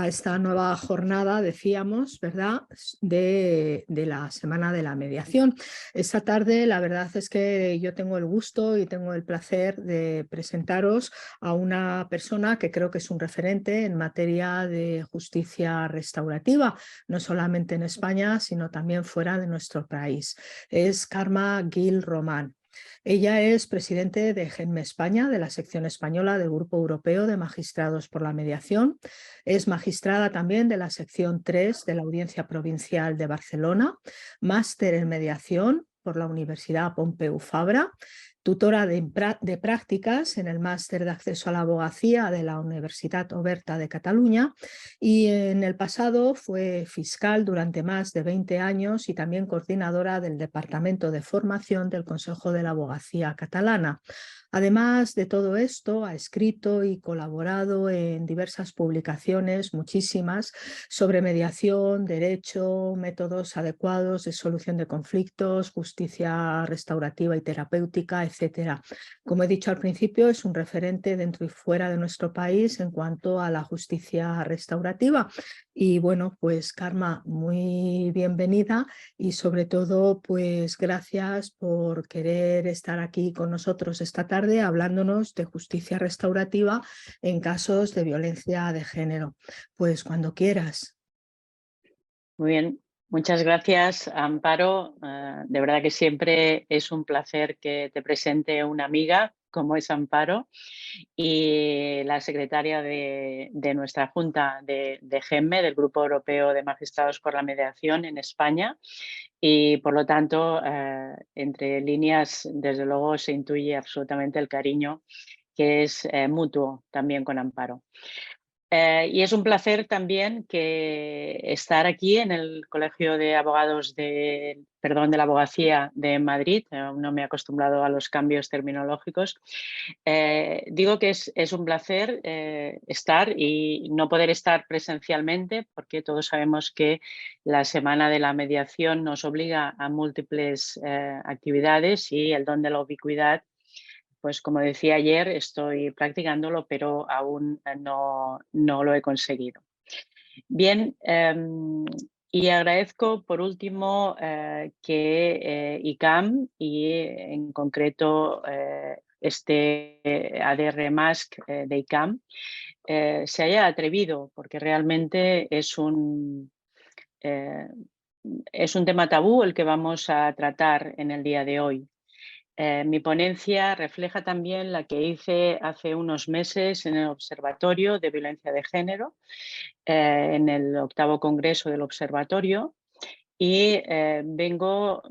a esta nueva jornada, decíamos, ¿verdad?, de la Semana de la Mediación. Esta tarde la verdad es que yo tengo el gusto y tengo el placer de presentaros a una persona que creo que es un referente en materia de justicia restaurativa, no solamente en España, sino también fuera de nuestro país. Es Carme Gil Román. Ella es presidente de GENME España, de la sección española del Grupo Europeo de Magistrados por la Mediación. Es magistrada también de la sección 3 de la Audiencia Provincial de Barcelona, máster en mediación por la Universidad Pompeu Fabra, tutora de prácticas en el máster de acceso a la abogacía de la Universitat Oberta de Cataluña y en el pasado fue fiscal durante más de 20 años y también coordinadora del Departamento de Formación del Consejo de la Abogacía Catalana. Además de todo esto, ha escrito y colaborado en diversas publicaciones, muchísimas, sobre mediación, derecho, métodos adecuados de solución de conflictos, justicia restaurativa y terapéutica, etcétera. Como he dicho al principio, es un referente dentro y fuera de nuestro país en cuanto a la justicia restaurativa. Y bueno, pues Carme, muy bienvenida y sobre todo, pues gracias por querer estar aquí con nosotros esta tarde hablándonos de justicia restaurativa en casos de violencia de género. Pues cuando quieras. Muy bien, muchas gracias, Amparo. De verdad que siempre es un placer que te presente una amiga como es Amparo y la secretaria de nuestra Junta de GEMME, del Grupo Europeo de Magistrados por la Mediación en España. Y por lo tanto, entre líneas, desde luego se intuye absolutamente el cariño que es mutuo también con Amparo. Y es un placer también estar aquí en el Colegio de Abogados de la Abogacía de Madrid. No me he acostumbrado a los cambios terminológicos. Digo que es un placer estar y no poder estar presencialmente porque todos sabemos que la Semana de la Mediación nos obliga a múltiples actividades y el don de la ubicuidad, pues como decía ayer, estoy practicándolo, pero aún no lo he conseguido. Bien, y agradezco por último que ICAM y en concreto este ADR Mask de ICAM se haya atrevido, porque realmente es un tema tabú el que vamos a tratar en el día de hoy. Mi ponencia refleja también la que hice hace unos meses en el Observatorio de Violencia de Género, en el 8º Congreso del Observatorio, y vengo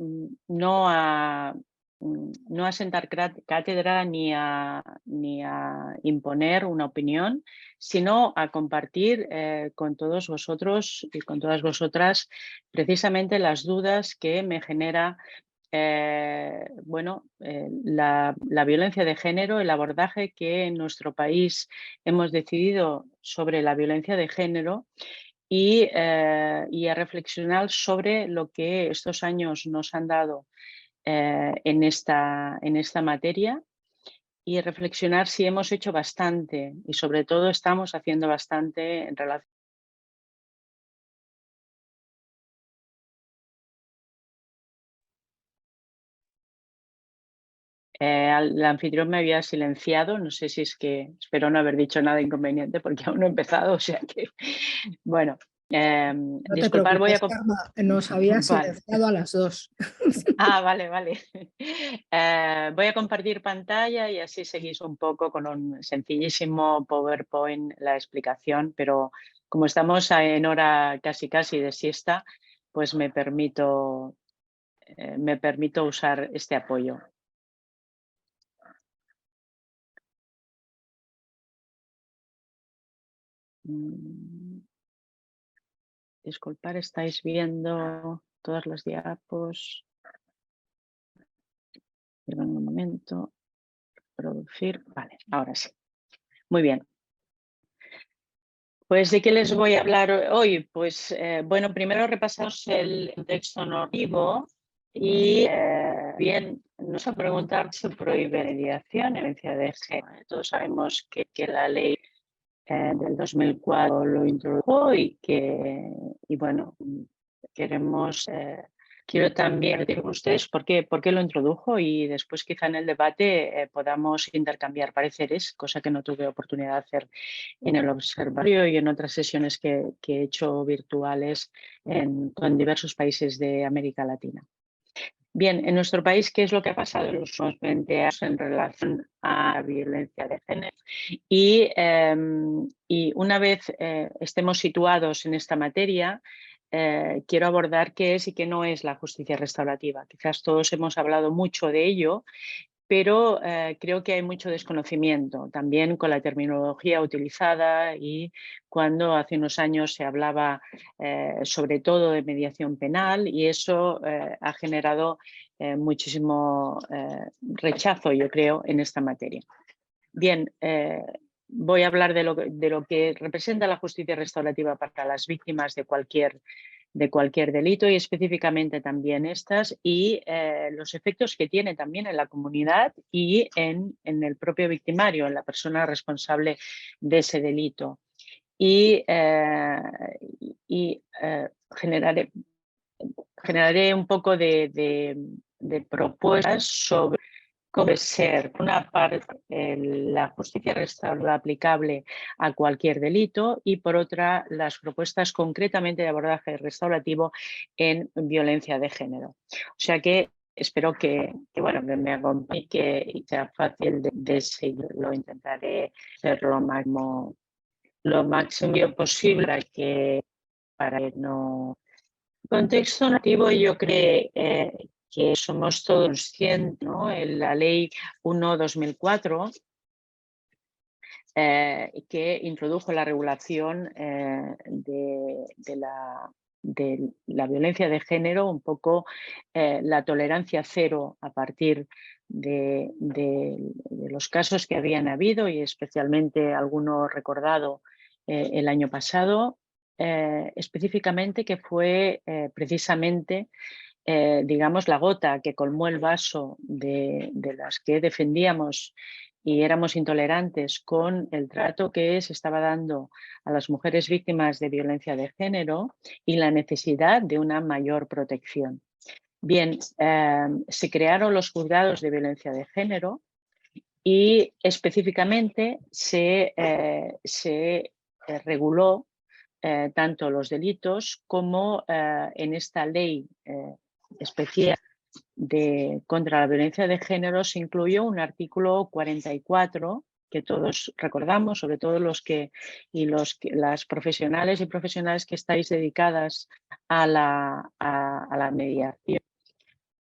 no a sentar cátedra ni a imponer una opinión, sino a compartir con todos vosotros y con todas vosotras precisamente las dudas que me genera la violencia de género, el abordaje que en nuestro país hemos decidido sobre la violencia de género y a reflexionar sobre lo que estos años nos han dado en esta materia y reflexionar si hemos hecho bastante y sobre todo estamos haciendo bastante en relación. El anfitrión me había silenciado, no sé si es que espero no haber dicho nada inconveniente porque aún no he empezado, o sea que, bueno, No te disculpar, preocupes, Carme, nos había Vale. silenciado a las dos. Vale, vale. Voy a compartir pantalla y así seguís un poco con un sencillísimo PowerPoint la explicación, pero como estamos en hora casi de siesta, pues me permito usar este apoyo. Disculpar, estáis viendo todas las diapos. Perdón un momento. Producir. Vale, ahora sí. Muy bien. Pues ¿de qué les voy a hablar hoy? Pues bueno, primero repasamos el texto normativo y bien, nos va a preguntar si prohíbe mediación en violencia de género. Todos sabemos que la ley del 2004 lo introdujo y bueno, queremos... Quiero también decir con ustedes por qué lo introdujo y después quizá en el debate podamos intercambiar pareceres, cosa que no tuve oportunidad de hacer en el observatorio y en otras sesiones que he hecho virtuales con diversos países de América Latina. Bien, en nuestro país, ¿qué es lo que ha pasado en los últimos 20 años en relación a violencia de género? Y una vez estemos situados en esta materia, quiero abordar qué es y qué no es la justicia restaurativa. Quizás todos hemos hablado mucho de ello, pero creo que hay mucho desconocimiento también con la terminología utilizada y cuando hace unos años se hablaba sobre todo de mediación penal y eso ha generado muchísimo rechazo, yo creo, en esta materia. Bien, voy a hablar de lo que representa la justicia restaurativa para las víctimas de cualquier delito y específicamente también estas y los efectos que tiene también en la comunidad y en el propio victimario, en la persona responsable de ese delito. Y generaré un poco de propuestas sobre cómo debe ser, por una parte, la justicia restaurativa aplicable a cualquier delito y, por otra, las propuestas concretamente de abordaje restaurativo en violencia de género. O sea que espero que me acompañe y que sea fácil de seguir. Lo intentaré hacer lo máximo posible para que no... Contexto normativo, yo creo que somos todos conscientes, ¿no? La ley 1/2004 que introdujo la regulación de la violencia de género, un poco la tolerancia cero a partir de los casos que habían habido y especialmente alguno recordado el año pasado, específicamente que fue precisamente digamos, la gota que colmó el vaso de las que defendíamos y éramos intolerantes con el trato que se estaba dando a las mujeres víctimas de violencia de género y la necesidad de una mayor protección. Bien, se crearon los juzgados de violencia de género y específicamente se reguló tanto los delitos como en esta ley especial contra la violencia de género se incluyó un artículo 44 que todos recordamos, sobre todo las profesionales y profesionales que estáis dedicadas a la mediación.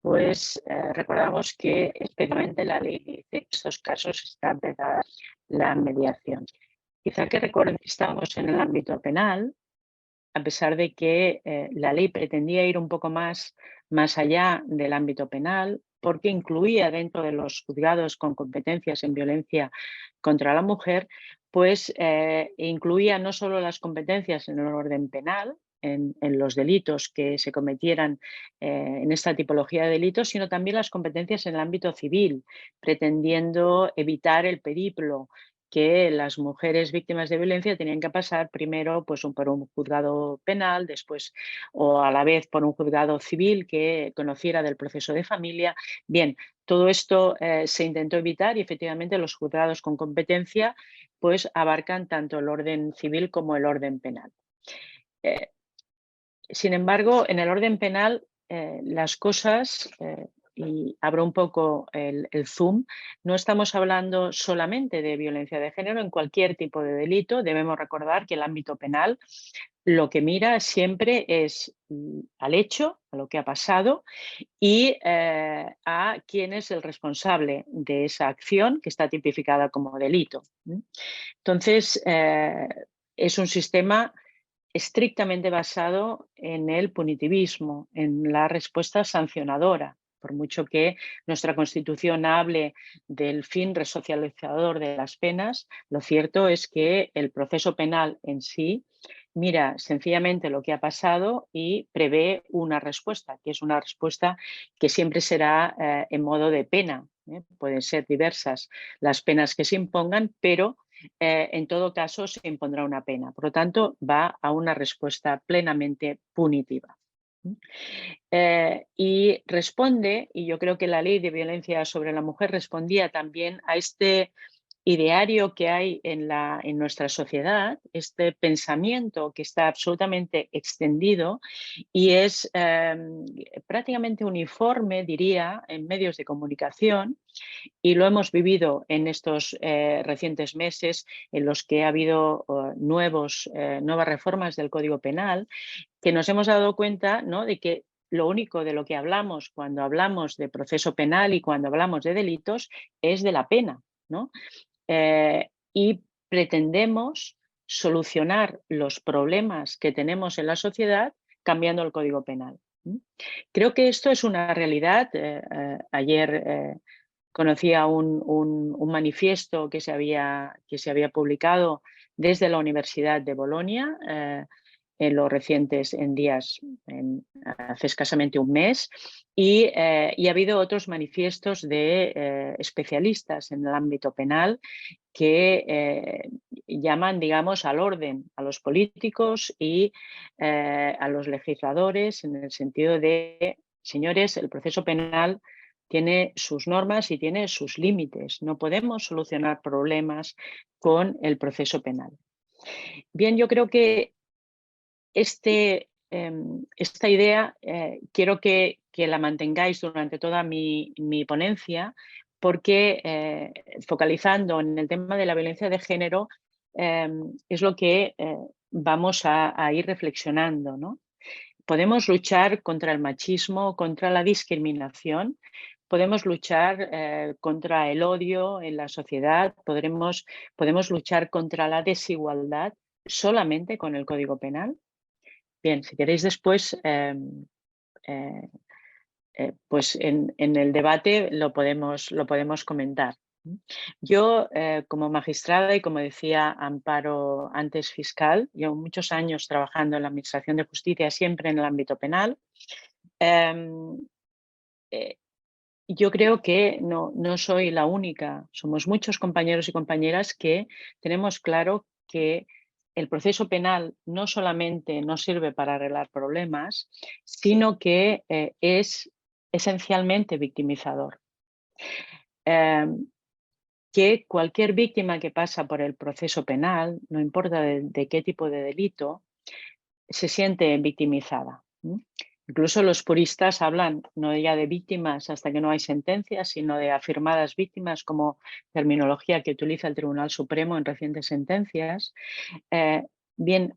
Pues recordamos que especialmente la ley dice que en estos casos está vedada la mediación. Quizá que recuerden que estamos en el ámbito penal, a pesar de que la ley pretendía ir un poco más allá del ámbito penal, porque incluía dentro de los juzgados con competencias en violencia contra la mujer, pues incluía no solo las competencias en el orden penal, en los delitos que se cometieran en esta tipología de delitos, sino también las competencias en el ámbito civil, pretendiendo evitar el periplo que las mujeres víctimas de violencia tenían que pasar primero pues, por un juzgado penal, después o a la vez por un juzgado civil que conociera del proceso de familia. Bien, todo esto se intentó evitar y efectivamente los juzgados con competencia pues abarcan tanto el orden civil como el orden penal. Sin embargo, en el orden penal las cosas y abro un poco el zoom, no estamos hablando solamente de violencia de género. En cualquier tipo de delito debemos recordar que el ámbito penal lo que mira siempre es al hecho, a lo que ha pasado y a quién es el responsable de esa acción que está tipificada como delito. Entonces, es un sistema estrictamente basado en el punitivismo, en la respuesta sancionadora. Por mucho que nuestra Constitución hable del fin resocializador de las penas, lo cierto es que el proceso penal en sí mira sencillamente lo que ha pasado y prevé una respuesta, que es una respuesta que siempre será en modo de pena. Pueden ser diversas las penas que se impongan, pero en todo caso se impondrá una pena. Por lo tanto, va a una respuesta plenamente punitiva. Y responde, y yo creo que la ley de violencia sobre la mujer respondía también a este ideario que hay en nuestra sociedad, este pensamiento que está absolutamente extendido y es prácticamente uniforme, diría, en medios de comunicación, y lo hemos vivido en estos recientes meses en los que ha habido nuevas reformas del Código Penal, que nos hemos dado cuenta, ¿no?, de que lo único de lo que hablamos cuando hablamos de proceso penal y cuando hablamos de delitos es de la pena, ¿no? Y pretendemos solucionar los problemas que tenemos en la sociedad cambiando el Código Penal. Creo que esto es una realidad. Ayer conocía un manifiesto que se había publicado desde la Universidad de Bolonia en los recientes días, hace escasamente un mes, y ha habido otros manifiestos de especialistas en el ámbito penal que llaman, digamos, al orden, a los políticos y a los legisladores, en el sentido de, señores, el proceso penal tiene sus normas y tiene sus límites. No podemos solucionar problemas con el proceso penal. Bien, yo creo que esta idea quiero que la mantengáis durante toda mi ponencia, porque focalizando en el tema de la violencia de género es lo que vamos a ir reflexionando, ¿no? Podemos luchar contra el machismo, contra la discriminación, podemos luchar contra el odio en la sociedad, podemos luchar contra la desigualdad solamente con el Código Penal. Bien, si queréis después, pues en el debate lo podemos comentar. Yo, como magistrada y como decía Amparo antes, fiscal, llevo muchos años trabajando en la Administración de Justicia, siempre en el ámbito penal. Em, yo creo que no soy la única, somos muchos compañeros y compañeras que tenemos claro que el proceso penal no solamente no sirve para arreglar problemas, sino que es esencialmente victimizador. Que cualquier víctima que pasa por el proceso penal, no importa de qué tipo de delito, se siente victimizada. Incluso los puristas hablan no ya de víctimas hasta que no hay sentencias, sino de afirmadas víctimas como terminología que utiliza el Tribunal Supremo en recientes sentencias. Bien,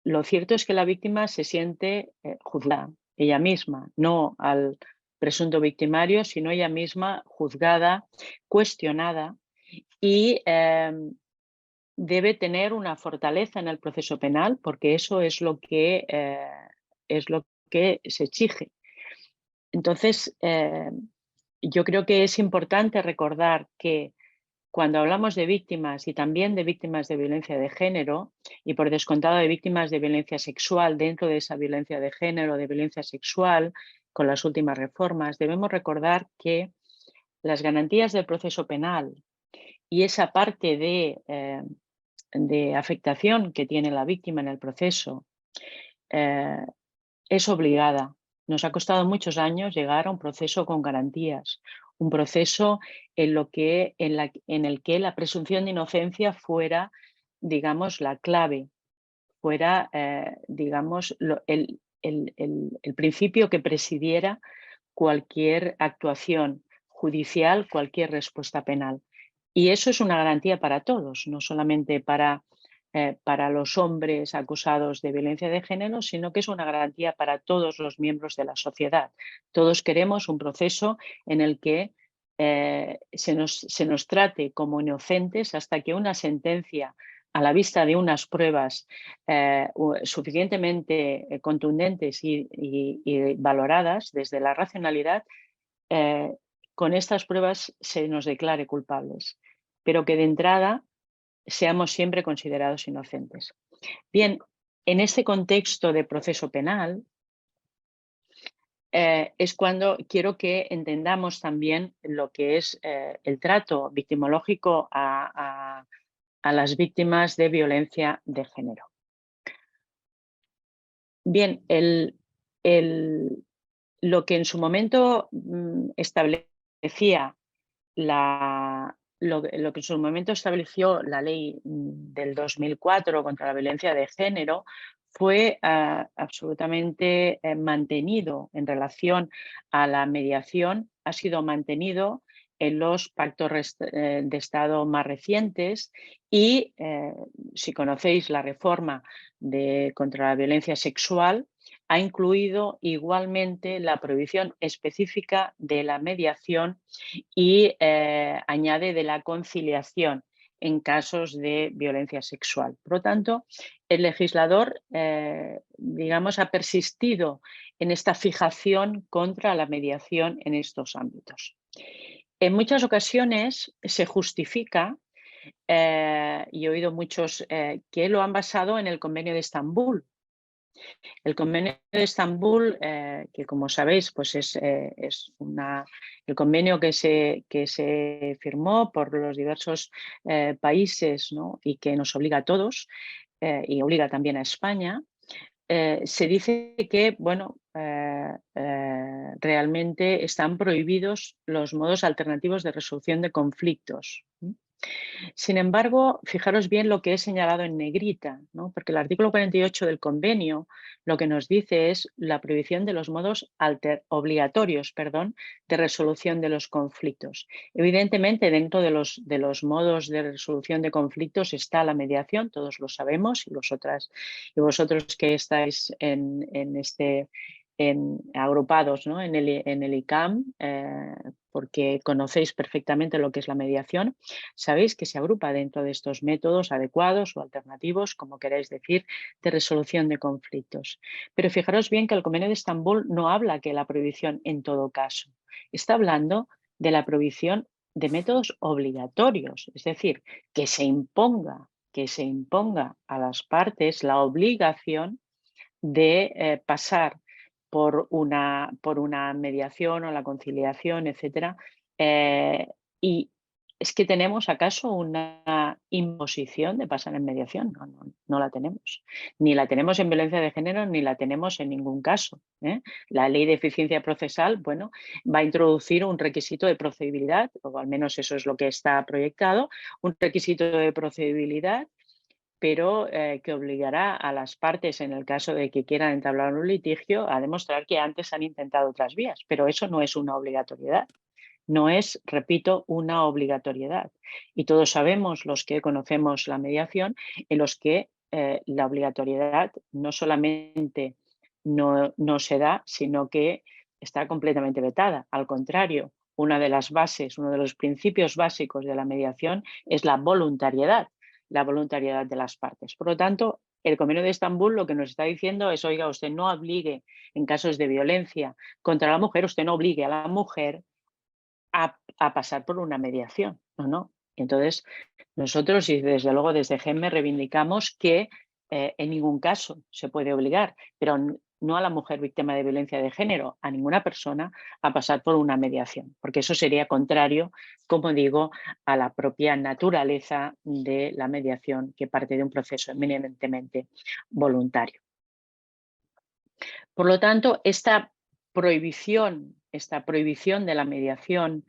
lo cierto es que la víctima se siente juzgada ella misma, no al presunto victimario, sino ella misma juzgada, cuestionada y debe tener una fortaleza en el proceso penal porque eso es lo que se exige. Entonces, yo creo que es importante recordar que cuando hablamos de víctimas y también de víctimas de violencia de género, y por descontado de víctimas de violencia sexual, dentro de esa violencia de género, de violencia sexual, con las últimas reformas, debemos recordar que las garantías del proceso penal y esa parte de afectación que tiene la víctima en el proceso es obligada. Nos ha costado muchos años llegar a un proceso con garantías, un proceso en el que la presunción de inocencia fuera, digamos, la clave, fuera, digamos, el principio que presidiera cualquier actuación judicial, cualquier respuesta penal. Y eso es una garantía para todos, no solamente para los hombres acusados de violencia de género, sino que es una garantía para todos los miembros de la sociedad. Todos queremos un proceso en el que se nos trate como inocentes hasta que una sentencia, a la vista de unas pruebas suficientemente contundentes y valoradas desde la racionalidad, con estas pruebas se nos declare culpables, pero que de entrada seamos siempre considerados inocentes. Bien, en este contexto de proceso penal es cuando quiero que entendamos también lo que es el trato victimológico a a las víctimas de violencia de género. Bien, lo que en su momento establecía lo que en su momento estableció la ley del 2004 contra la violencia de género fue absolutamente mantenido en relación a la mediación, ha sido mantenido en los pactos de Estado más recientes y si conocéis la reforma contra la violencia sexual, ha incluido igualmente la prohibición específica de la mediación y añade de la conciliación en casos de violencia sexual. Por lo tanto, el legislador, digamos, ha persistido en esta fijación contra la mediación en estos ámbitos. En muchas ocasiones se justifica, y he oído muchos que lo han basado en el Convenio de Estambul. El Convenio de Estambul, que como sabéis, pues es el convenio que se firmó por los diversos países, ¿no? Y que nos obliga a todos y obliga también a España, se dice que bueno, realmente están prohibidos los modos alternativos de resolución de conflictos. Sin embargo, fijaros bien lo que he señalado en negrita, ¿no? Porque el artículo 48 del convenio lo que nos dice es la prohibición de los modos obligatorios de resolución de los conflictos. Evidentemente, dentro de los modos de resolución de conflictos está la mediación, todos lo sabemos, y vosotros que estáis agrupados, ¿no? en el ICAM, porque conocéis perfectamente lo que es la mediación, sabéis que se agrupa dentro de estos métodos adecuados o alternativos, como queráis decir, de resolución de conflictos. Pero fijaros bien que el Convenio de Estambul no habla que la prohibición en todo caso, está hablando de la prohibición de métodos obligatorios, es decir, que se imponga a las partes la obligación de pasar por una mediación o la conciliación, etcétera. Y es que tenemos acaso una imposición de pasar en mediación. No la tenemos. Ni la tenemos en violencia de género ni la tenemos en ningún caso. La ley de eficiencia procesal, bueno, va a introducir un requisito de procedibilidad, o al menos eso es lo que está proyectado, un requisito de procedibilidad, pero que obligará a las partes, en el caso de que quieran entablar un litigio, a demostrar que antes han intentado otras vías. Pero eso no es una obligatoriedad. No es, repito, una obligatoriedad. Y todos sabemos, los que conocemos la mediación, en los que la obligatoriedad no solamente no se da, sino que está completamente vetada. Al contrario, una de las bases, uno de los principios básicos de la mediación es la voluntariedad de las partes. Por lo tanto, el Convenio de Estambul lo que nos está diciendo es, oiga, usted no obligue en casos de violencia contra la mujer, usted no obligue a la mujer a pasar por una mediación. No. Entonces, nosotros y desde luego desde GEMME reivindicamos que en ningún caso se puede obligar, pero no a la mujer víctima de violencia de género, a ninguna persona a pasar por una mediación, porque eso sería contrario, como digo, a la propia naturaleza de la mediación, que parte de un proceso eminentemente voluntario. Por lo tanto, esta prohibición de la mediación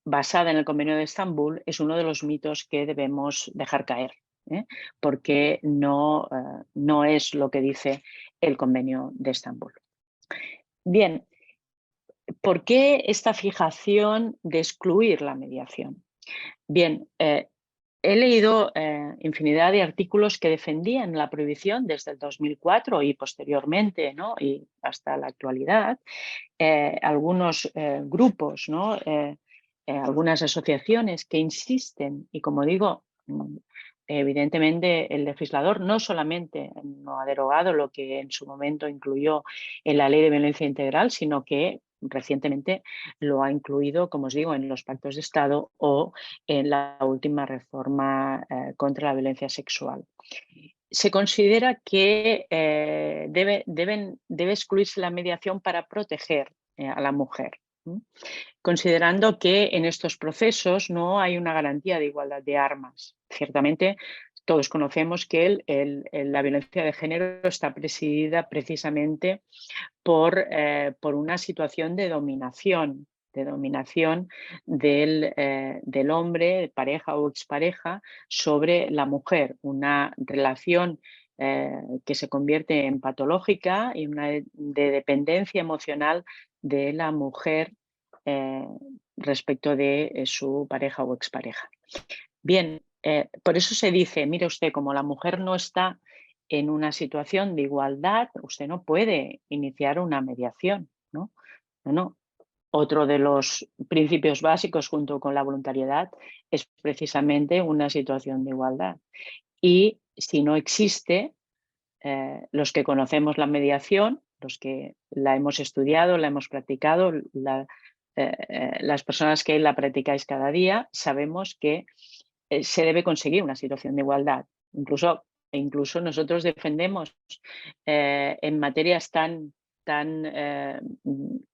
basada en el Convenio de Estambul es uno de los mitos que debemos dejar caer, porque no es lo que dice el Convenio de Estambul. Bien, ¿por qué esta fijación de excluir la mediación? Bien, he leído infinidad de artículos que defendían la prohibición desde el 2004 y posteriormente, ¿no? Y hasta la actualidad. Algunos grupos, ¿no? Algunas asociaciones que insisten y, como digo, evidentemente el legislador no solamente no ha derogado lo que en su momento incluyó en la Ley de Violencia Integral, sino que recientemente lo ha incluido, como os digo, en los pactos de Estado o en la última reforma contra la violencia sexual. Se considera que debe excluirse la mediación para proteger a la mujer. Considerando que en estos procesos no hay una garantía de igualdad de armas. Ciertamente, todos conocemos que la violencia de género está presidida precisamente por una situación de dominación del hombre, pareja o expareja, sobre la mujer, una relación que se convierte en patológica y una de dependencia emocional de la mujer eh, respecto de su pareja o expareja. Bien, por eso se dice, mire usted, como la mujer no está en una situación de igualdad, usted no puede iniciar una mediación, ¿no? No, no. Otro de los principios básicos junto con la voluntariedad es precisamente una situación de igualdad. Y si no existe, los que conocemos la mediación, los que la hemos estudiado, la hemos practicado, las personas que la practicáis cada día, sabemos que se debe conseguir una situación de igualdad. Incluso nosotros defendemos en materias tan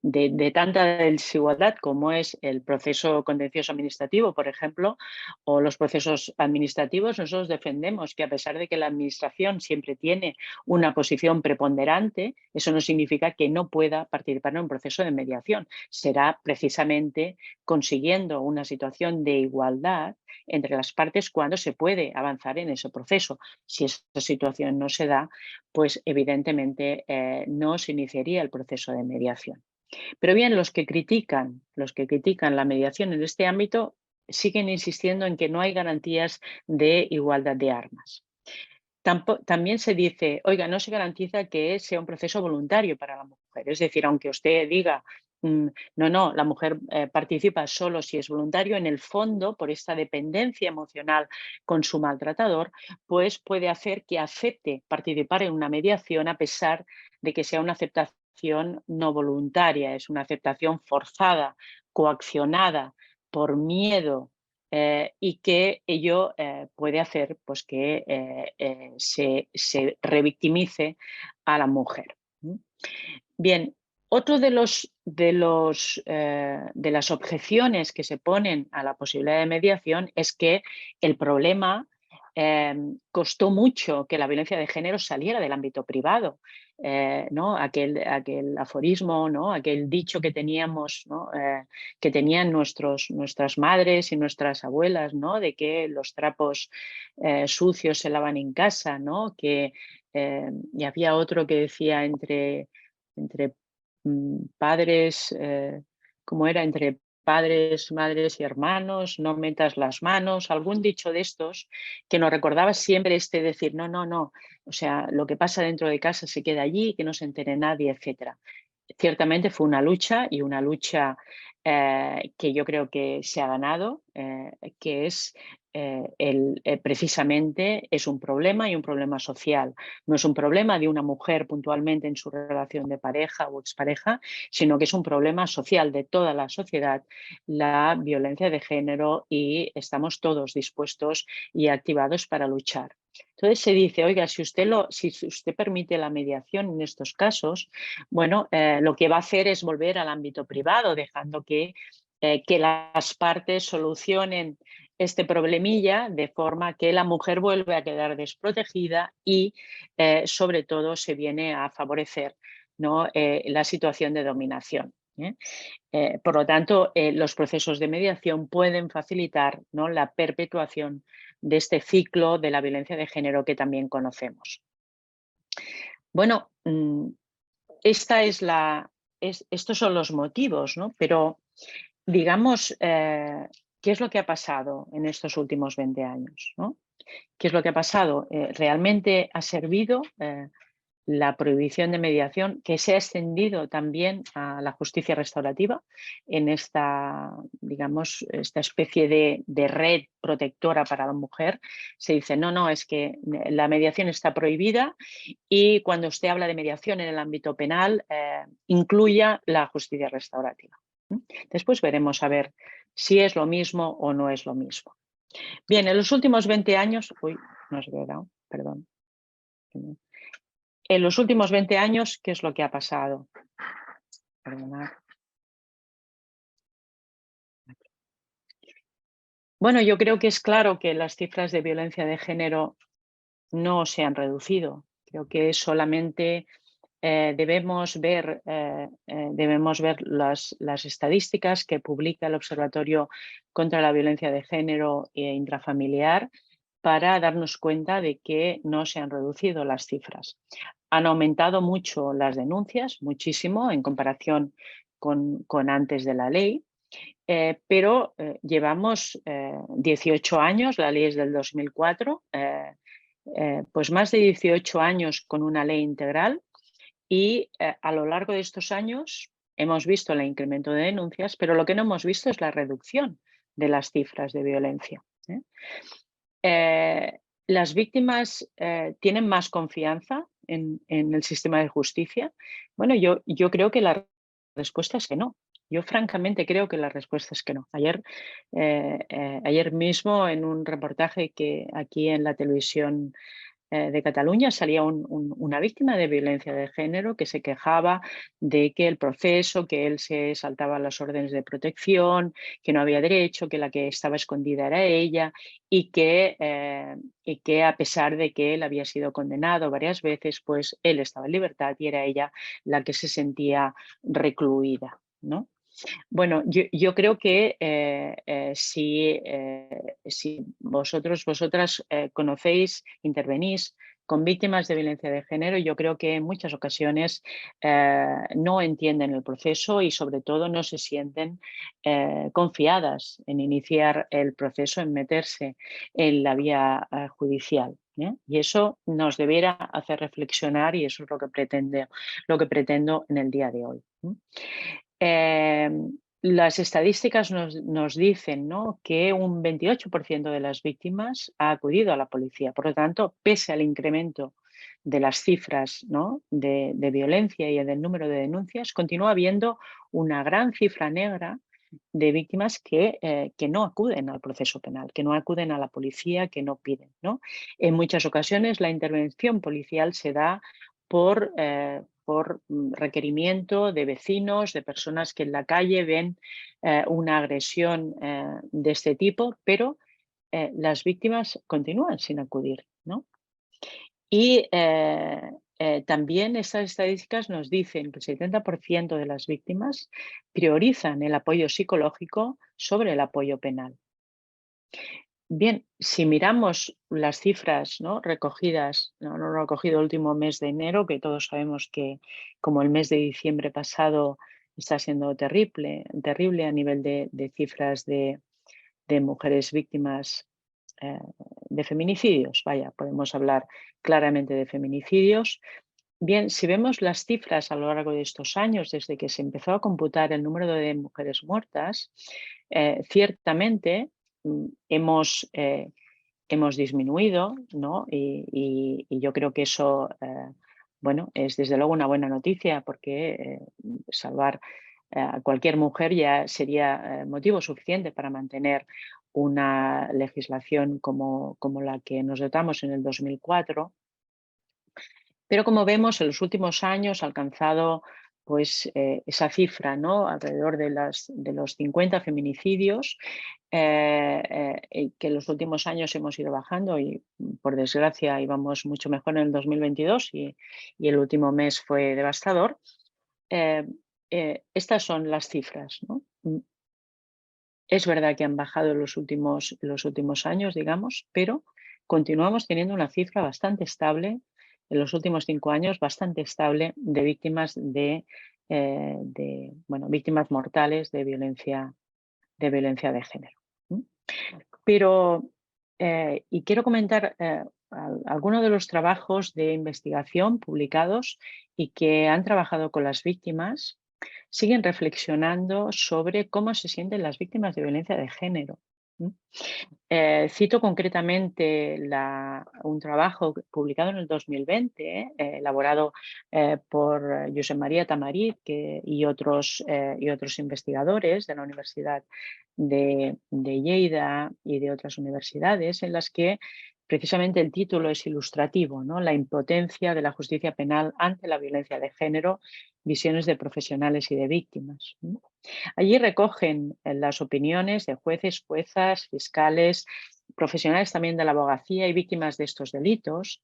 de tanta desigualdad como es el proceso contencioso administrativo, por ejemplo, o los procesos administrativos, nosotros defendemos que a pesar de que la administración siempre tiene una posición preponderante, eso no significa que no pueda participar en un proceso de mediación. Será precisamente consiguiendo una situación de igualdad entre las partes cuando se puede avanzar en ese proceso. Si esa situación no se da, pues evidentemente no se iniciaría el proceso de mediación. Pero bien, los que critican la mediación en este ámbito siguen insistiendo en que no hay garantías de igualdad de armas. También se dice, oiga, no se garantiza que sea un proceso voluntario para la mujer. Es decir, aunque usted diga, no, la mujer participa solo si es voluntario, en el fondo, por esta dependencia emocional con su maltratador, pues puede hacer que acepte participar en una mediación a pesar de que sea una aceptación no voluntaria, es una aceptación forzada, coaccionada por miedo, y que ello puede hacer pues, que se revictimice a la mujer. Bien, otro de las objeciones que se ponen a la posibilidad de mediación es que el problema costó mucho que la violencia de género saliera del ámbito privado. ¿No? Aquel aforismo, ¿no? Aquel dicho que teníamos, ¿no? Que tenían nuestras madres y nuestras abuelas, ¿no? De que los trapos sucios se lavan en casa, ¿no? Y había otro que decía entre padres, ¿cómo era? Entre padres, madres y hermanos, no metas las manos, algún dicho de estos que nos recordaba siempre decir, no, o sea, lo que pasa dentro de casa se queda allí, que no se entere nadie, etcétera. Ciertamente fue una lucha y una lucha que yo creo que se ha ganado, que es precisamente es un problema y un problema social. No es un problema de una mujer puntualmente en su relación de pareja o expareja, sino que es un problema social de toda la sociedad, la violencia de género, y estamos todos dispuestos y activados para luchar. Entonces se dice, oiga, si usted permite la mediación en estos casos, bueno, lo que va a hacer es volver al ámbito privado, dejando que las partes solucionen este problemilla de forma que la mujer vuelve a quedar desprotegida y sobre todo se viene a favorecer, ¿no? La situación de dominación. Por lo tanto, los procesos de mediación pueden facilitar, ¿no? La perpetuación de este ciclo de la violencia de género que también conocemos. Bueno, estos son los motivos, ¿no? Pero digamos, ¿qué es lo que ha pasado en estos últimos 20 años? ¿No? ¿Qué es lo que ha pasado? ¿Realmente ha servido la prohibición de mediación, que se ha extendido también a la justicia restaurativa en esta, digamos, esta especie de red protectora para la mujer? Se dice, no, es que la mediación está prohibida y cuando usted habla de mediación en el ámbito penal, incluya la justicia restaurativa. Después veremos a ver si es lo mismo o no es lo mismo. Bien, en los últimos 20 años, no se ve, perdón. En los últimos 20 años, ¿qué es lo que ha pasado? Perdonad. Bueno, yo creo que es claro que las cifras de violencia de género no se han reducido. Creo que solamente debemos ver las estadísticas que publica el Observatorio contra la Violencia de Género e Intrafamiliar para darnos cuenta de que no se han reducido las cifras. Han aumentado mucho las denuncias, muchísimo en comparación con antes de la ley, pero llevamos 18 años, la ley es del 2004, pues más de 18 años con una ley integral y a lo largo de estos años hemos visto el incremento de denuncias, pero lo que no hemos visto es la reducción de las cifras de violencia. Las víctimas tienen más confianza en el sistema de justicia. Bueno, yo creo que la respuesta es que no. Yo francamente creo que la respuesta es que no. Ayer mismo en un reportaje que aquí en la televisión de Cataluña salía una víctima de violencia de género que se quejaba de que el proceso, que él se saltaba las órdenes de protección, que no había derecho, que la que estaba escondida era ella y que a pesar de que él había sido condenado varias veces, pues él estaba en libertad y era ella la que se sentía recluida, ¿no? Bueno, yo creo que si vosotras conocéis, intervenís con víctimas de violencia de género, yo creo que en muchas ocasiones no entienden el proceso y sobre todo no se sienten confiadas en iniciar el proceso, en meterse en la vía judicial. Y eso nos debiera hacer reflexionar y eso es lo que pretendo en el día de hoy. Las estadísticas nos dicen, ¿no?, que un 28% de las víctimas ha acudido a la policía. Por lo tanto, pese al incremento de las cifras, ¿no?, de violencia y del número de denuncias, continúa habiendo una gran cifra negra de víctimas que no acuden al proceso penal, que no acuden a la policía, que no piden, ¿no? En muchas ocasiones la intervención policial se da por requerimiento de vecinos, de personas que en la calle ven una agresión de este tipo, pero las víctimas continúan sin acudir, ¿no? Y también estas estadísticas nos dicen que el 70% de las víctimas priorizan el apoyo psicológico sobre el apoyo penal. Bien, si miramos las cifras, ¿no?, recogidas, no lo he recogido el último mes de enero, que todos sabemos que como el mes de diciembre pasado está siendo terrible a nivel de cifras de mujeres víctimas de feminicidios. Vaya, podemos hablar claramente de feminicidios. Bien, si vemos las cifras a lo largo de estos años, desde que se empezó a computar el número de mujeres muertas, ciertamente hemos disminuido, ¿no? Y yo creo que eso, bueno, es desde luego una buena noticia porque salvar a cualquier mujer ya sería motivo suficiente para mantener una legislación como la que nos dotamos en el 2004. Pero como vemos, en los últimos años ha alcanzado pues, esa cifra, ¿no?, alrededor de los 50 feminicidios, que en los últimos años hemos ido bajando y, por desgracia, íbamos mucho mejor en el 2022 y el último mes fue devastador. Eh, Estas son las cifras, ¿no? Es verdad que han bajado en los últimos años, digamos, pero continuamos teniendo una cifra bastante estable en los últimos 5 años, bastante estable de víctimas bueno, víctimas mortales de violencia de género. Pero, y quiero comentar algunos de los trabajos de investigación publicados y que han trabajado con las víctimas, siguen reflexionando sobre cómo se sienten las víctimas de violencia de género. Cito concretamente un trabajo publicado en el 2020, elaborado por Josep María Tamarit y otros investigadores de la Universidad de Lleida y de otras universidades, en las que Precisamente el título es ilustrativo, ¿no? La impotencia de la justicia penal ante la violencia de género, visiones de profesionales y de víctimas, ¿no? Allí recogen las opiniones de jueces, juezas, fiscales, profesionales también de la abogacía y víctimas de estos delitos.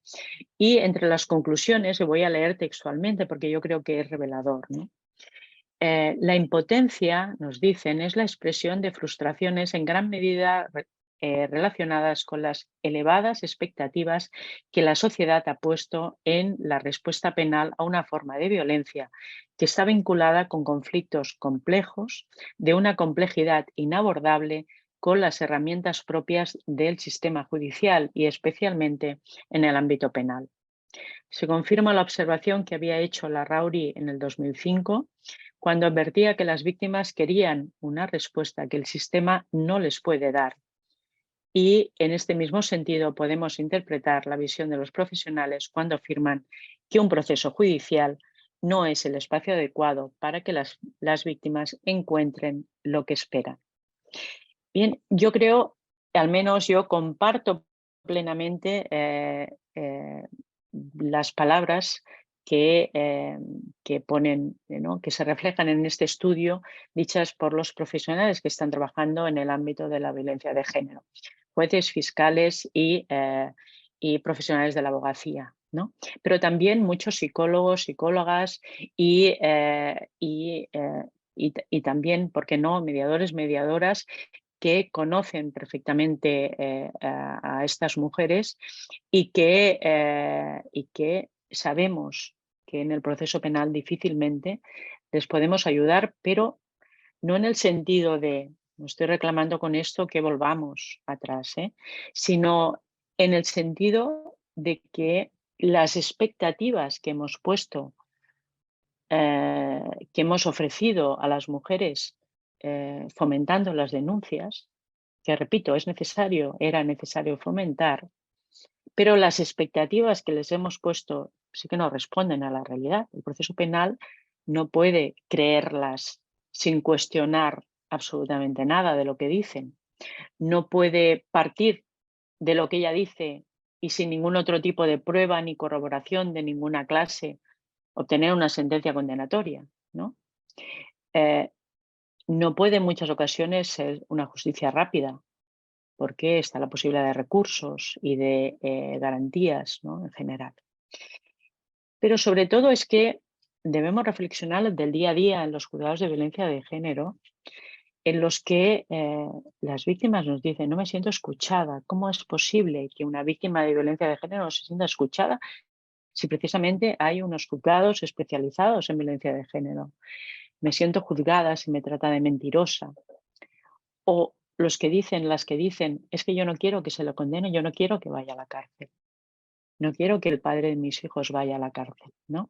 Y entre las conclusiones, que voy a leer textualmente porque yo creo que es revelador, ¿no? La impotencia, nos dicen, es la expresión de frustraciones en gran medida relacionadas con las elevadas expectativas que la sociedad ha puesto en la respuesta penal a una forma de violencia que está vinculada con conflictos complejos, de una complejidad inabordable, con las herramientas propias del sistema judicial y especialmente en el ámbito penal. Se confirma la observación que había hecho Larrauri en el 2005, cuando advertía que las víctimas querían una respuesta que el sistema no les puede dar. Y en este mismo sentido podemos interpretar la visión de los profesionales cuando afirman que un proceso judicial no es el espacio adecuado para que las víctimas encuentren lo que esperan. Bien, yo creo, al menos yo comparto plenamente las palabras que ponen, ¿no? Que se reflejan en este estudio, dichas por los profesionales que están trabajando en el ámbito de la violencia de género, jueces, fiscales y profesionales de la abogacía, ¿no? Pero también muchos psicólogos, psicólogas y también, ¿por qué no?, mediadores, mediadoras que conocen perfectamente a estas mujeres y que sabemos que en el proceso penal difícilmente les podemos ayudar, pero no en el sentido de, no estoy reclamando con esto que volvamos atrás, sino en el sentido de que las expectativas que hemos puesto, que hemos ofrecido a las mujeres fomentando las denuncias, que repito, era necesario fomentar, pero las expectativas que les hemos puesto sí que no responden a la realidad. El proceso penal no puede creerlas sin cuestionar absolutamente nada de lo que dicen. No puede partir de lo que ella dice y sin ningún otro tipo de prueba ni corroboración de ninguna clase obtener una sentencia condenatoria, ¿no? No puede en muchas ocasiones ser una justicia rápida, porque está la posibilidad de recursos y de garantías, ¿no?, en general. Pero sobre todo es que debemos reflexionar del día a día en los juzgados de violencia de género, en los que las víctimas nos dicen: no me siento escuchada. ¿Cómo es posible que una víctima de violencia de género no se sienta escuchada si precisamente hay unos juzgados especializados en violencia de género? Me siento juzgada si me trata de mentirosa. O las que dicen, es que yo no quiero que se lo condene, yo no quiero que vaya a la cárcel. No quiero que el padre de mis hijos vaya a la cárcel, ¿no?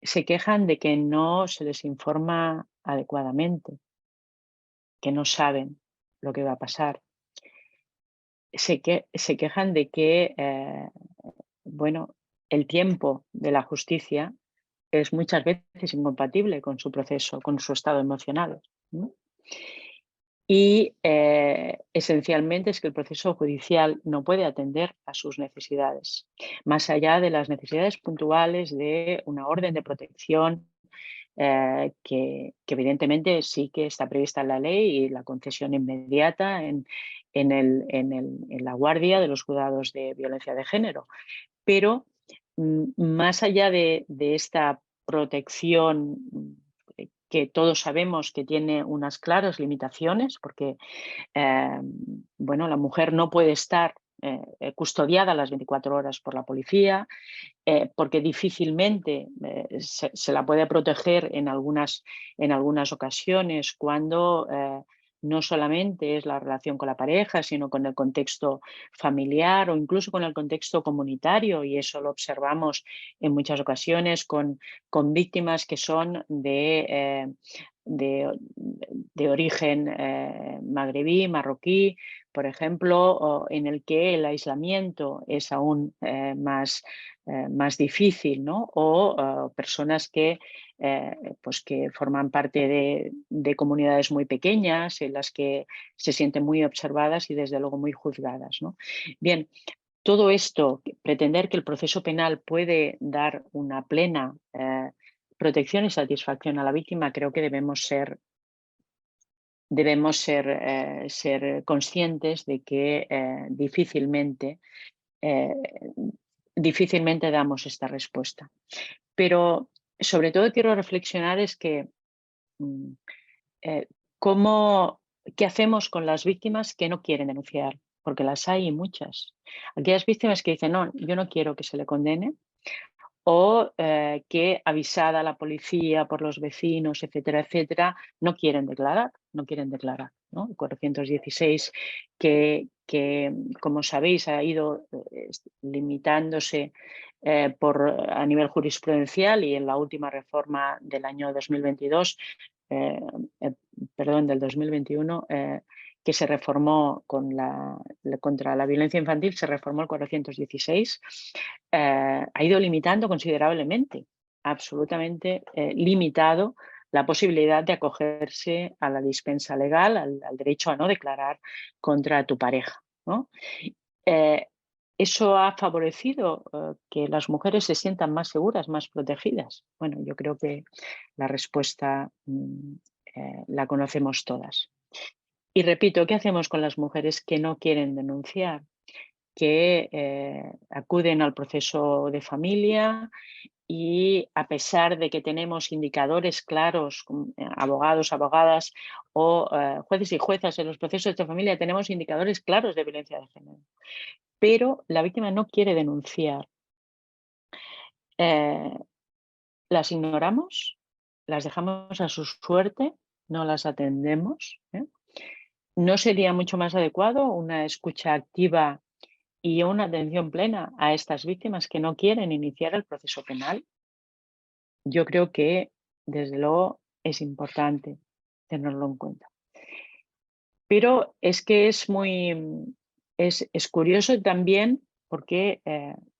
Se quejan de que no se les informa adecuadamente, que no saben lo que va a pasar. Se quejan de que, bueno, el tiempo de la justicia es muchas veces incompatible con su proceso, con su estado emocional, ¿no? Y esencialmente es que el proceso judicial no puede atender a sus necesidades, más allá de las necesidades puntuales de una orden de protección que evidentemente sí que está prevista en la ley, y la concesión inmediata en la guardia de los juzgados de violencia de género. Pero más allá de esta protección que todos sabemos que tiene unas claras limitaciones, porque bueno, la mujer no puede estar custodiada las 24 horas por la policía, porque difícilmente se la puede proteger en algunas ocasiones cuando no solamente es la relación con la pareja, sino con el contexto familiar o incluso con el contexto comunitario, y eso lo observamos en muchas ocasiones con víctimas que son de de origen magrebí, marroquí, por ejemplo, en el que el aislamiento es aún más difícil, ¿no? O personas pues que forman parte de comunidades muy pequeñas, en las que se sienten muy observadas y desde luego muy juzgadas, ¿no? Bien, todo esto, pretender que el proceso penal puede dar una plena protección y satisfacción a la víctima, creo que debemos ser conscientes de que eh, difícilmente damos esta respuesta. Pero sobre todo quiero reflexionar es que mm, eh, ¿qué hacemos con las víctimas que no quieren denunciar? Porque las hay muchas. Aquellas víctimas que dicen, no, yo no quiero que se le condene, o que avisada a la policía por los vecinos, etcétera, etcétera, no quieren declarar, ¿no? El 416 que, como sabéis, ha ido limitándose a nivel jurisprudencial, y en la última reforma del año 2022, eh, del 2021, que se reformó contra la violencia infantil, se reformó el 416, ha ido limitando considerablemente, absolutamente limitado la posibilidad de acogerse a la dispensa legal, al derecho a no declarar contra tu pareja, ¿no? ¿Eso ha favorecido que las mujeres se sientan más seguras, más protegidas? Bueno, yo creo que la respuesta la conocemos todas. Y repito, ¿qué hacemos con las mujeres que no quieren denunciar? Que acuden al proceso de familia y, a pesar de que tenemos indicadores claros, abogados, abogadas o jueces y juezas en los procesos de familia, tenemos indicadores claros de violencia de género, pero la víctima no quiere denunciar. Las ignoramos, las dejamos a su suerte, no las atendemos. ¿No sería mucho más adecuado una escucha activa y una atención plena a estas víctimas que no quieren iniciar el proceso penal? Yo creo que, desde luego, es importante tenerlo en cuenta. Pero es que es curioso también, porque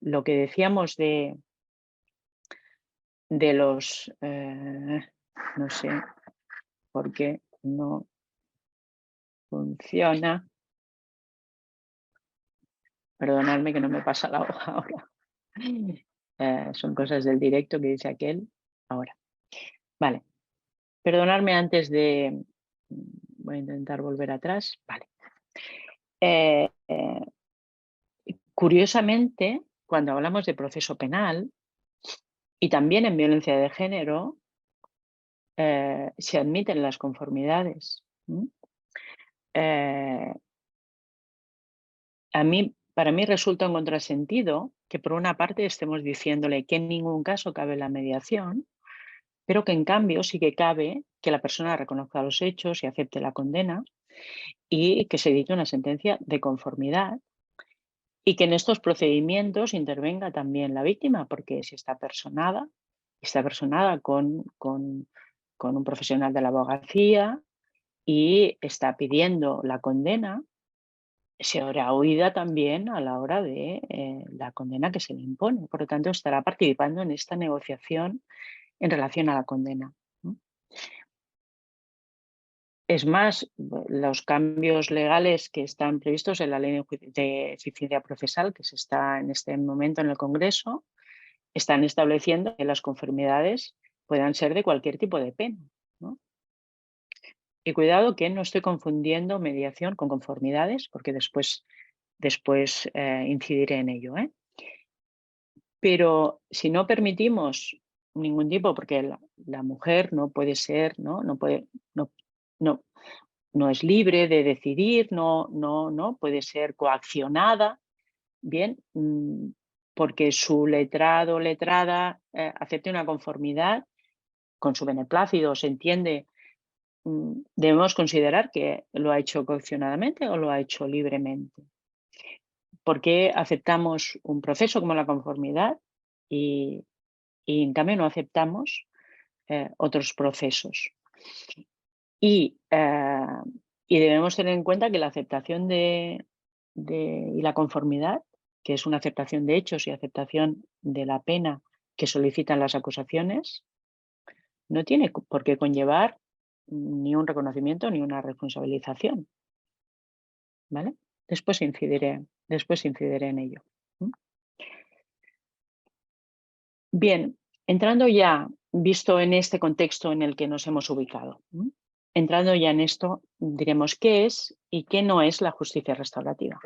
lo que decíamos de los... no sé por qué no funciona. Perdonadme que no me pasa la hoja ahora. Son cosas del directo que dice aquel. Ahora. Vale. Perdonadme antes de... Voy a intentar volver atrás. Vale. Curiosamente, cuando hablamos de proceso penal y también en violencia de género, se admiten las conformidades. Para mí resulta un contrasentido que, por una parte, estemos diciéndole que en ningún caso cabe la mediación, pero que en cambio sí que cabe que la persona reconozca los hechos y acepte la condena, y que se dicte una sentencia de conformidad, y que en estos procedimientos intervenga también la víctima, porque si está personada con un profesional de la abogacía y está pidiendo la condena, se habrá oída también a la hora de la condena que se le impone. Por lo tanto, estará participando en esta negociación en relación a la condena, ¿no? Es más, los cambios legales que están previstos en la Ley de Eficiencia Procesal, que se está en este momento en el Congreso, están estableciendo que las conformidades puedan ser de cualquier tipo de pena, ¿no? Y cuidado, que no estoy confundiendo mediación con conformidades, porque después incidiré en ello, ¿eh? Pero si no permitimos ningún tipo, porque la mujer no puede ser, no es libre de decidir, no puede ser coaccionada, bien, porque su letrado o letrada acepte una conformidad con su beneplácito, se entiende, debemos considerar que lo ha hecho coaccionadamente o lo ha hecho libremente. ¿Por qué aceptamos un proceso como la conformidad y en cambio no aceptamos otros procesos? Y debemos tener en cuenta que la aceptación y la conformidad, que es una aceptación de hechos y aceptación de la pena que solicitan las acusaciones, no tiene por qué conllevar ni un reconocimiento ni una responsabilización, ¿vale? Después incidiré en ello. Bien, entrando ya, visto en este contexto en el que nos hemos ubicado, entrando ya en esto, diremos qué es y qué no es la justicia restaurativa.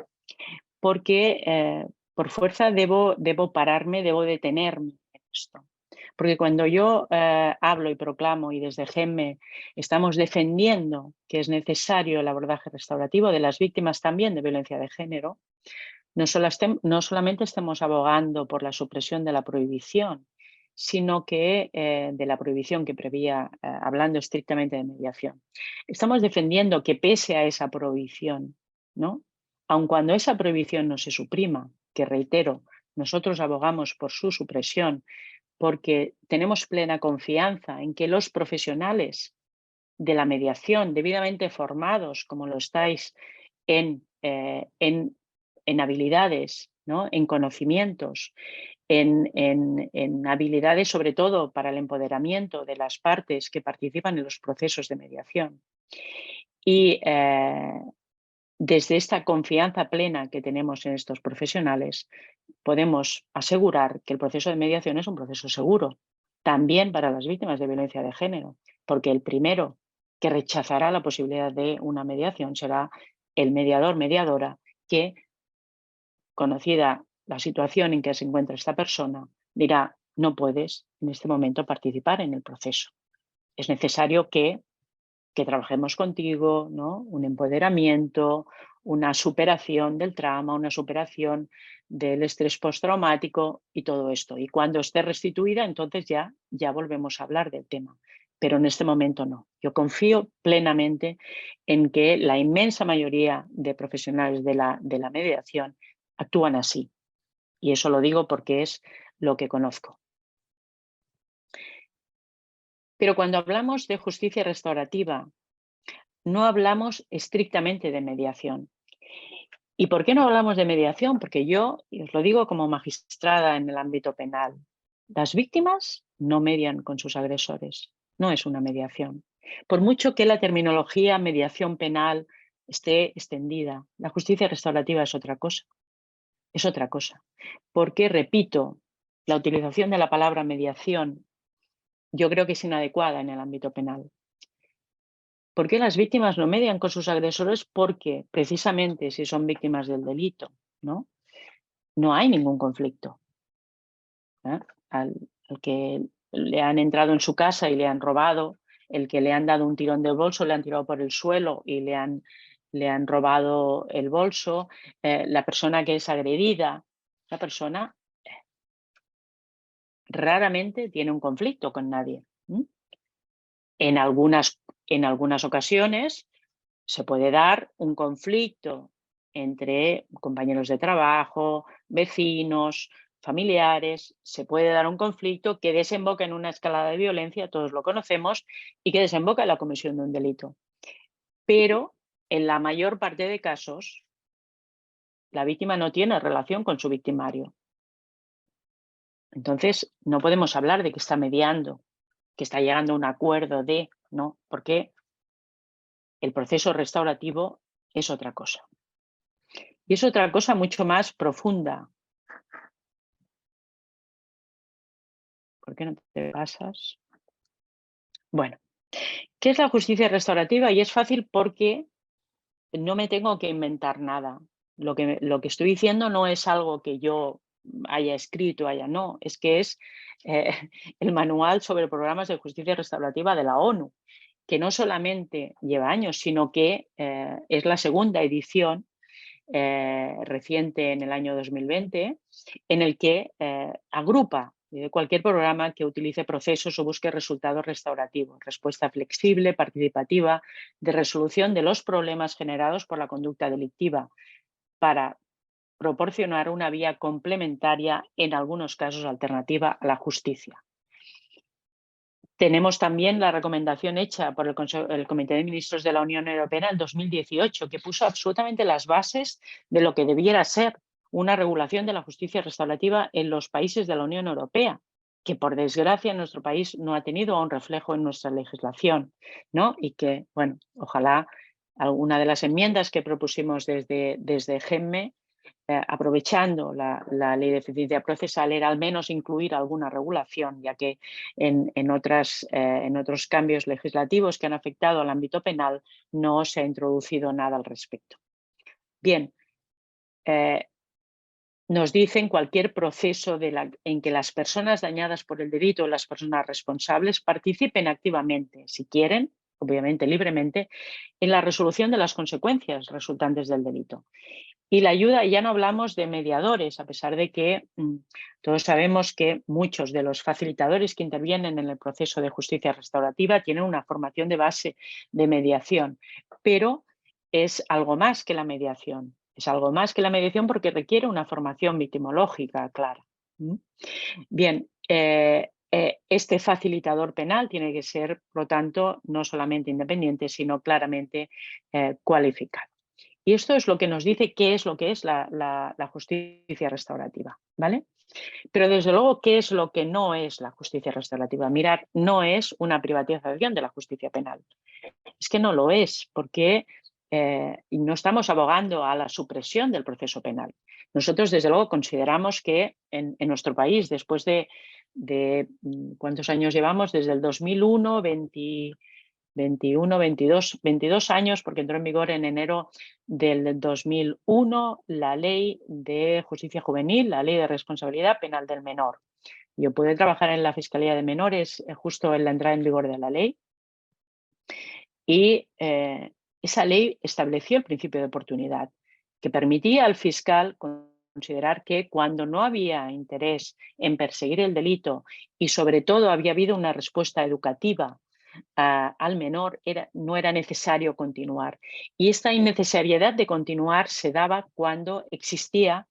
Porque por fuerza debo pararme, debo detenerme en esto. Porque cuando yo hablo y proclamo, y desde GEMME estamos defendiendo que es necesario el abordaje restaurativo de las víctimas también de violencia de género, no solamente estemos abogando por la supresión de la prohibición, sino que de la prohibición que prevía, hablando estrictamente de mediación. Estamos defendiendo que pese a esa prohibición, ¿no? Aun cuando esa prohibición no se suprima, que reitero, nosotros abogamos por su supresión porque tenemos plena confianza en que los profesionales de la mediación, debidamente formados, como lo estáis en habilidades, ¿no? En conocimientos, en habilidades sobre todo para el empoderamiento de las partes que participan en los procesos de mediación. Y desde esta confianza plena que tenemos en estos profesionales, podemos asegurar que el proceso de mediación es un proceso seguro, también para las víctimas de violencia de género, porque el primero que rechazará la posibilidad de una mediación será el mediador, mediadora, que, conocida la situación en que se encuentra esta persona, dirá: no puedes en este momento participar en el proceso. Es necesario que trabajemos contigo, ¿no? Un empoderamiento, una superación del trauma, una superación del estrés postraumático y todo esto. Y cuando esté restituida, entonces ya volvemos a hablar del tema. Pero en este momento no. Yo confío plenamente en que la inmensa mayoría de profesionales de la mediación actúan así. Y eso lo digo porque es lo que conozco. Pero cuando hablamos de justicia restaurativa, no hablamos estrictamente de mediación. ¿Y por qué no hablamos de mediación? Porque yo, y os lo digo como magistrada en el ámbito penal, las víctimas no median con sus agresores, no es una mediación. Por mucho que la terminología mediación penal esté extendida, la justicia restaurativa es otra cosa. Es otra cosa. Porque, repito, la utilización de la palabra mediación yo creo que es inadecuada en el ámbito penal. ¿Por qué las víctimas no median con sus agresores? Porque precisamente si son víctimas del delito, ¿no? No hay ningún conflicto. Al que le han entrado en su casa y le han robado, el que le han dado un tirón del bolso, le han tirado por el suelo y le han robado el bolso, la persona que es agredida, la persona raramente tiene un conflicto con nadie. En algunas ocasiones se puede dar un conflicto entre compañeros de trabajo, vecinos, familiares. Se puede dar un conflicto que desemboca en una escalada de violencia, todos lo conocemos, y que desemboca en la comisión de un delito. Pero en la mayor parte de casos, la víctima no tiene relación con su victimario. Entonces, no podemos hablar de que está mediando, que está llegando a un acuerdo de, no, porque el proceso restaurativo es otra cosa. Y es otra cosa mucho más profunda. ¿Por qué no te pasas? Bueno, ¿qué es la justicia restaurativa? Y es fácil porque no me tengo que inventar nada. Lo que estoy diciendo no es algo que yo haya escrito, no, es que es el manual sobre programas de justicia restaurativa de la ONU, que no solamente lleva años, sino que es la segunda edición reciente en el año 2020, en el que agrupa cualquier programa que utilice procesos o busque resultados restaurativos, respuesta flexible, participativa, de resolución de los problemas generados por la conducta delictiva, para proporcionar una vía complementaria, en algunos casos alternativa, a la justicia. Tenemos también la recomendación hecha por el Comité de Ministros de la Unión Europea en el 2018, que puso absolutamente las bases de lo que debiera ser una regulación de la justicia restaurativa en los países de la Unión Europea, que por desgracia en nuestro país no ha tenido un reflejo en nuestra legislación, ¿no? Y que, bueno, ojalá alguna de las enmiendas que propusimos desde GEMME, aprovechando la ley de eficiencia procesal, era al menos incluir alguna regulación, ya que en otros cambios legislativos que han afectado al ámbito penal no se ha introducido nada al respecto. Bien, nos dicen cualquier proceso en que las personas dañadas por el delito o las personas responsables participen activamente, si quieren, obviamente libremente, en la resolución de las consecuencias resultantes del delito. Y la ayuda, ya no hablamos de mediadores, a pesar de que todos sabemos que muchos de los facilitadores que intervienen en el proceso de justicia restaurativa tienen una formación de base de mediación, pero es algo más que la mediación. Es algo más que la mediación porque requiere una formación victimológica clara. Bien, este facilitador penal tiene que ser, por lo tanto, no solamente independiente, sino claramente cualificado. Y esto es lo que nos dice qué es lo que es la justicia restaurativa, ¿vale? Pero desde luego, ¿qué es lo que no es la justicia restaurativa? Mirar, no es una privatización de la justicia penal. Es que no lo es, porque no estamos abogando a la supresión del proceso penal. Nosotros, desde luego, consideramos que en nuestro país, después de ¿cuántos años llevamos? Desde el 2001, 22 años, porque entró en vigor en enero del 2001 la ley de justicia juvenil, la ley de responsabilidad penal del menor. Yo pude trabajar en la Fiscalía de Menores justo en la entrada en vigor de la ley y esa ley estableció el principio de oportunidad, que permitía al fiscal considerar que cuando no había interés en perseguir el delito y sobre todo había habido una respuesta educativa al menor, no era necesario continuar. Y esta innecesariedad de continuar se daba cuando existía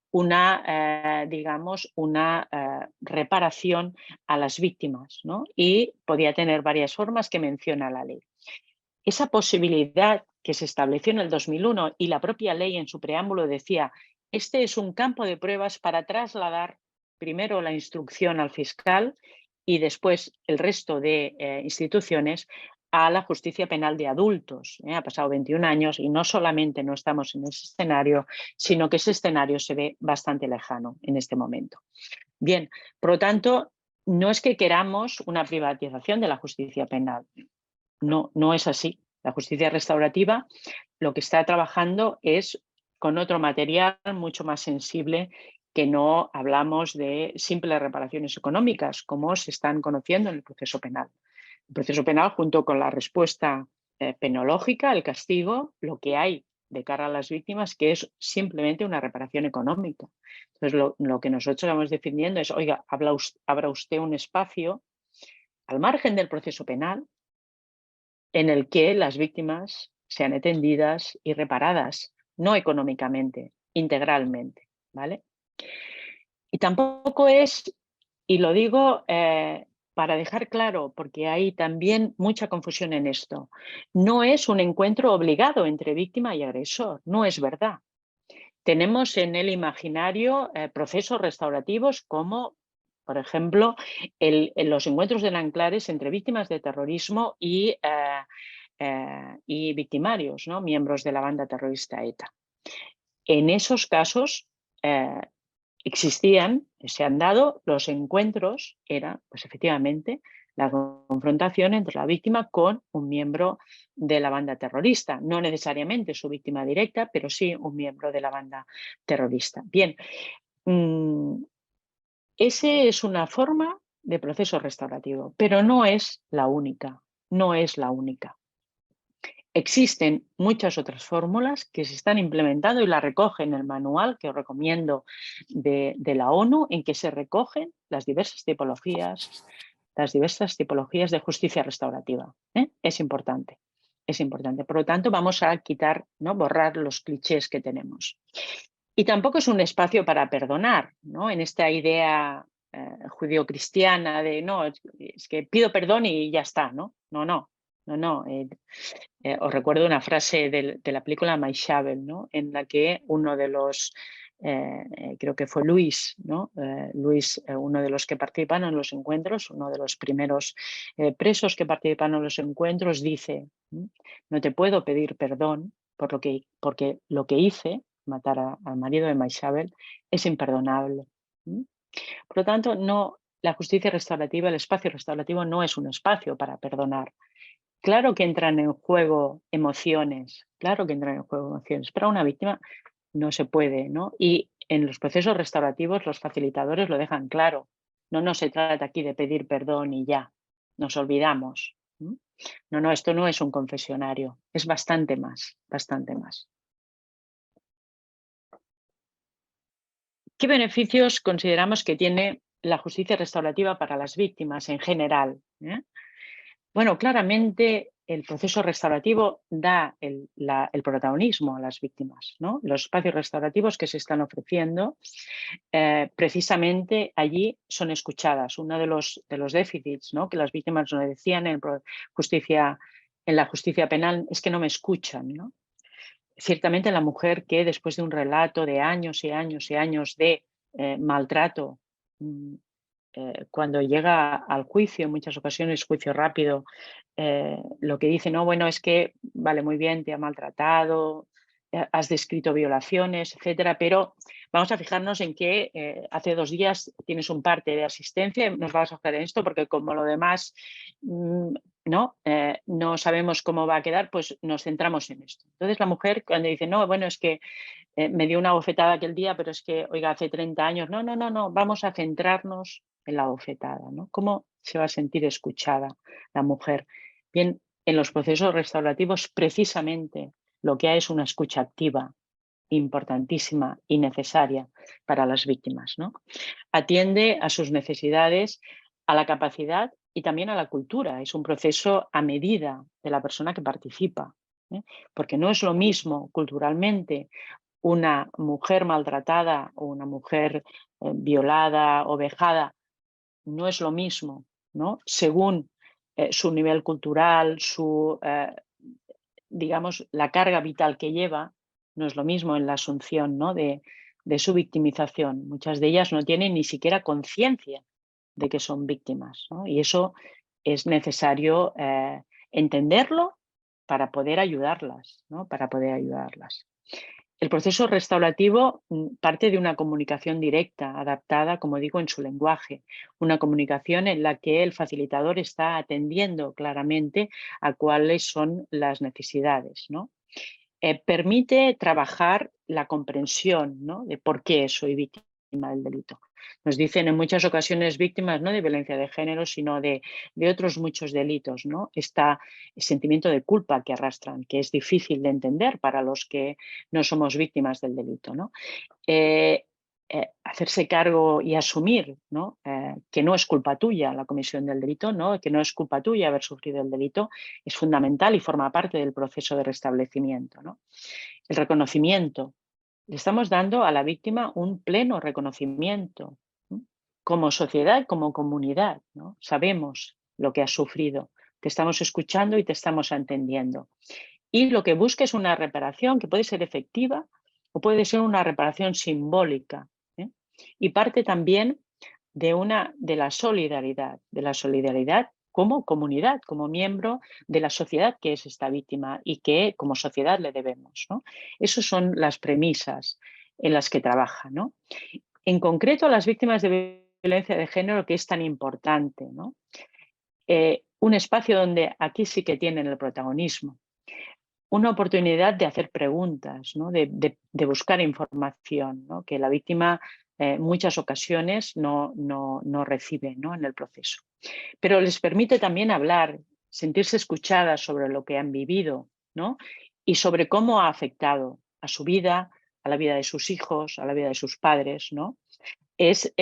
una, digamos, una reparación a las víctimas, ¿no? Y podía tener varias formas que menciona la ley. Esa posibilidad que se estableció en el 2001 y la propia ley en su preámbulo decía, este es un campo de pruebas para trasladar primero la instrucción al fiscal y después el resto de instituciones a la justicia penal de adultos. Ha pasado 21 años y no solamente no estamos en ese escenario, sino que ese escenario se ve bastante lejano en este momento. Bien, por lo tanto, no es que queramos una privatización de la justicia penal. No, no es así. La justicia restaurativa lo que está trabajando es con otro material mucho más sensible, que no hablamos de simples reparaciones económicas, como se están conociendo en el proceso penal. El proceso penal, junto con la respuesta penológica, el castigo, lo que hay de cara a las víctimas, que es simplemente una reparación económica. Entonces, lo que nosotros estamos defendiendo es, oiga, abra usted un espacio al margen del proceso penal en el que las víctimas sean atendidas y reparadas, no económicamente, integralmente, ¿vale? Y tampoco es, y lo digo para dejar claro, porque hay también mucha confusión en esto, no es un encuentro obligado entre víctima y agresor, no es verdad. Tenemos en el imaginario procesos restaurativos como, por ejemplo, los encuentros de Nanclares entre víctimas de terrorismo y victimarios, ¿no? Miembros de la banda terrorista ETA. En esos casos se han dado los encuentros, era pues efectivamente la confrontación entre la víctima con un miembro de la banda terrorista, no necesariamente su víctima directa, pero sí un miembro de la banda terrorista. Bien, esa es una forma de proceso restaurativo, pero no es la única, no es la única. Existen muchas otras fórmulas que se están implementando y la recogen en el manual que os recomiendo de la ONU, en que se recogen las diversas tipologías de justicia restaurativa. Es importante, es importante. Por lo tanto, vamos a quitar, ¿no? Borrar los clichés que tenemos. Y tampoco es un espacio para perdonar, ¿no? En esta idea judío-cristiana de no, es que pido perdón y ya está, ¿no? No. Os recuerdo una frase de la película Maishabel, ¿no? En la que uno de los, creo que fue Luis, ¿no? Luis, uno de los que participan en los encuentros, uno de los primeros presos que participan en los encuentros, dice, no te puedo pedir perdón porque lo que hice, matar al marido de Maishabel, es imperdonable. Por lo tanto, no, la justicia restaurativa, el espacio restaurativo no es un espacio para perdonar. Claro que entran en juego emociones, pero a una víctima no se puede, ¿no? Y en los procesos restaurativos los facilitadores lo dejan claro. No se trata aquí de pedir perdón y ya, nos olvidamos. No, esto no es un confesionario, es bastante más, bastante más. ¿Qué beneficios consideramos que tiene la justicia restaurativa para las víctimas en general? Bueno, claramente el proceso restaurativo da el protagonismo a las víctimas, ¿no? Los espacios restaurativos que se están ofreciendo, precisamente allí son escuchadas. Uno de los déficits, ¿no?, que las víctimas nos decían en la justicia penal es que no me escuchan, ¿no? Ciertamente la mujer que después de un relato de años y años y años de maltrato, cuando llega al juicio, en muchas ocasiones juicio rápido, lo que dice, no, bueno, es que, vale, muy bien, te ha maltratado, has descrito violaciones, etcétera, pero vamos a fijarnos en que hace 2 días tienes un parte de asistencia, nos vamos a fijar en esto porque como lo demás no sabemos cómo va a quedar, pues nos centramos en esto. Entonces la mujer cuando dice, no, bueno, es que me dio una bofetada aquel día, pero es que, oiga, hace 30 años, no, vamos a centrarnos en la bofetada, ¿no? ¿Cómo se va a sentir escuchada la mujer? Bien, en los procesos restaurativos precisamente lo que hay es una escucha activa, importantísima y necesaria para las víctimas, ¿no? Atiende a sus necesidades, a la capacidad y también a la cultura. Es un proceso a medida de la persona que participa, porque no es lo mismo culturalmente una mujer maltratada o una mujer violada o vejada, no es lo mismo, ¿no? Según su nivel cultural, digamos, la carga vital que lleva, no es lo mismo en la asunción, ¿no?, de su victimización. Muchas de ellas no tienen ni siquiera conciencia de que son víctimas, ¿no? Y eso es necesario entenderlo para poder ayudarlas, ¿no? Para poder ayudarlas. El proceso restaurativo parte de una comunicación directa, adaptada, como digo, en su lenguaje, una comunicación en la que el facilitador está atendiendo claramente a cuáles son las necesidades, ¿no? Permite trabajar la comprensión, ¿no?, de por qué soy víctima del delito. Nos dicen en muchas ocasiones víctimas no de violencia de género, sino de otros muchos delitos, ¿no? Este sentimiento de culpa que arrastran, que es difícil de entender para los que no somos víctimas del delito, ¿no? Hacerse cargo y asumir, ¿no?, que no es culpa tuya la comisión del delito, ¿no?, que no es culpa tuya haber sufrido el delito, es fundamental y forma parte del proceso de restablecimiento, ¿no? El reconocimiento. Le estamos dando a la víctima un pleno reconocimiento, ¿no?, como sociedad, como comunidad, ¿no? Sabemos lo que has sufrido, te estamos escuchando y te estamos entendiendo. Y lo que busca es una reparación que puede ser efectiva o puede ser una reparación simbólica, y parte también de la solidaridad como comunidad, como miembro de la sociedad que es esta víctima y que como sociedad le debemos, ¿no? Esas son las premisas en las que trabaja, ¿no? En concreto, las víctimas de violencia de género, que es tan importante, ¿no? Un espacio donde aquí sí que tienen el protagonismo. Una oportunidad de hacer preguntas, ¿no?, de buscar información, ¿no?, que la víctima en muchas ocasiones no recibe, ¿no?, en el proceso. Pero les permite también hablar, sentirse escuchadas sobre lo que han vivido, ¿no?, y sobre cómo ha afectado a su vida, a la vida de sus hijos, a la vida de sus padres, ¿no? Es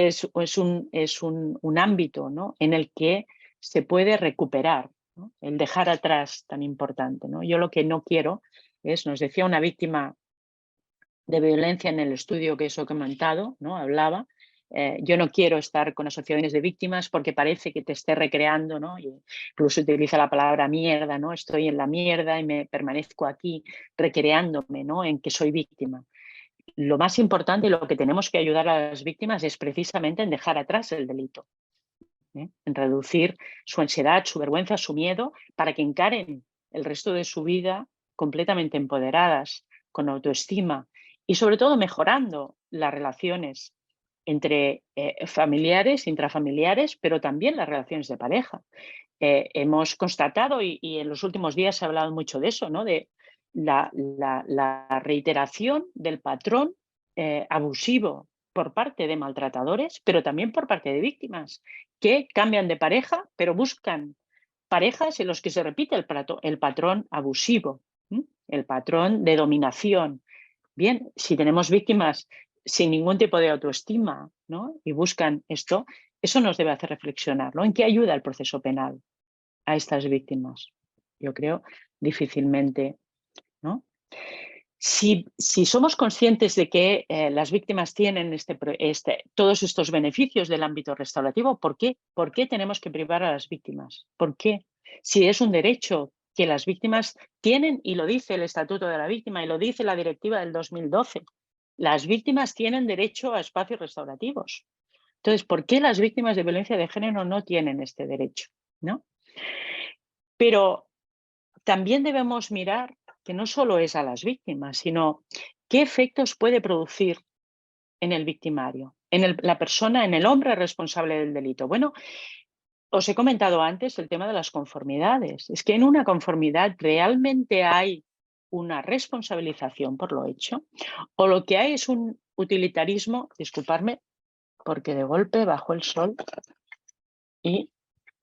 un ámbito, ¿no?, en el que se puede recuperar, ¿no?, el dejar atrás tan importante, ¿no? Yo lo que no quiero es, nos decía una víctima de violencia en el estudio que os he comentado, ¿no?, hablaba, yo no quiero estar con asociaciones de víctimas porque parece que te esté recreando, ¿no? Y incluso utiliza la palabra mierda, ¿no? Estoy en la mierda y me permanezco aquí recreándome, ¿no? En que soy víctima. Lo más importante y lo que tenemos que ayudar a las víctimas es precisamente en dejar atrás el delito, en reducir su ansiedad, su vergüenza, su miedo, para que encaren el resto de su vida completamente empoderadas, con autoestima y sobre todo mejorando las relaciones entre familiares, intrafamiliares, pero también las relaciones de pareja. Hemos constatado, y en los últimos días se ha hablado mucho de eso, ¿no? De la reiteración del patrón abusivo por parte de maltratadores, pero también por parte de víctimas, que cambian de pareja, pero buscan parejas en los que se repite el patrón abusivo, el patrón de dominación. Bien, si tenemos víctimas sin ningún tipo de autoestima, ¿no? Y buscan esto, eso nos debe hacer reflexionar, ¿no? ¿En qué ayuda el proceso penal a estas víctimas? Yo creo difícilmente, ¿no? Si somos conscientes de que las víctimas tienen todos estos beneficios del ámbito restaurativo, ¿por qué tenemos que privar a las víctimas? ¿Por qué? Si es un derecho que las víctimas tienen, y lo dice el Estatuto de la Víctima y lo dice la Directiva del 2012, las víctimas tienen derecho a espacios restaurativos. Entonces, ¿por qué las víctimas de violencia de género no tienen este derecho? ¿No? Pero también debemos mirar que no solo es a las víctimas, sino qué efectos puede producir en el victimario, en la persona, en el hombre responsable del delito. Bueno, os he comentado antes el tema de las conformidades. Es que en una conformidad realmente hay una responsabilización por lo hecho, o lo que hay es un utilitarismo, disculparme, porque de golpe bajó el sol y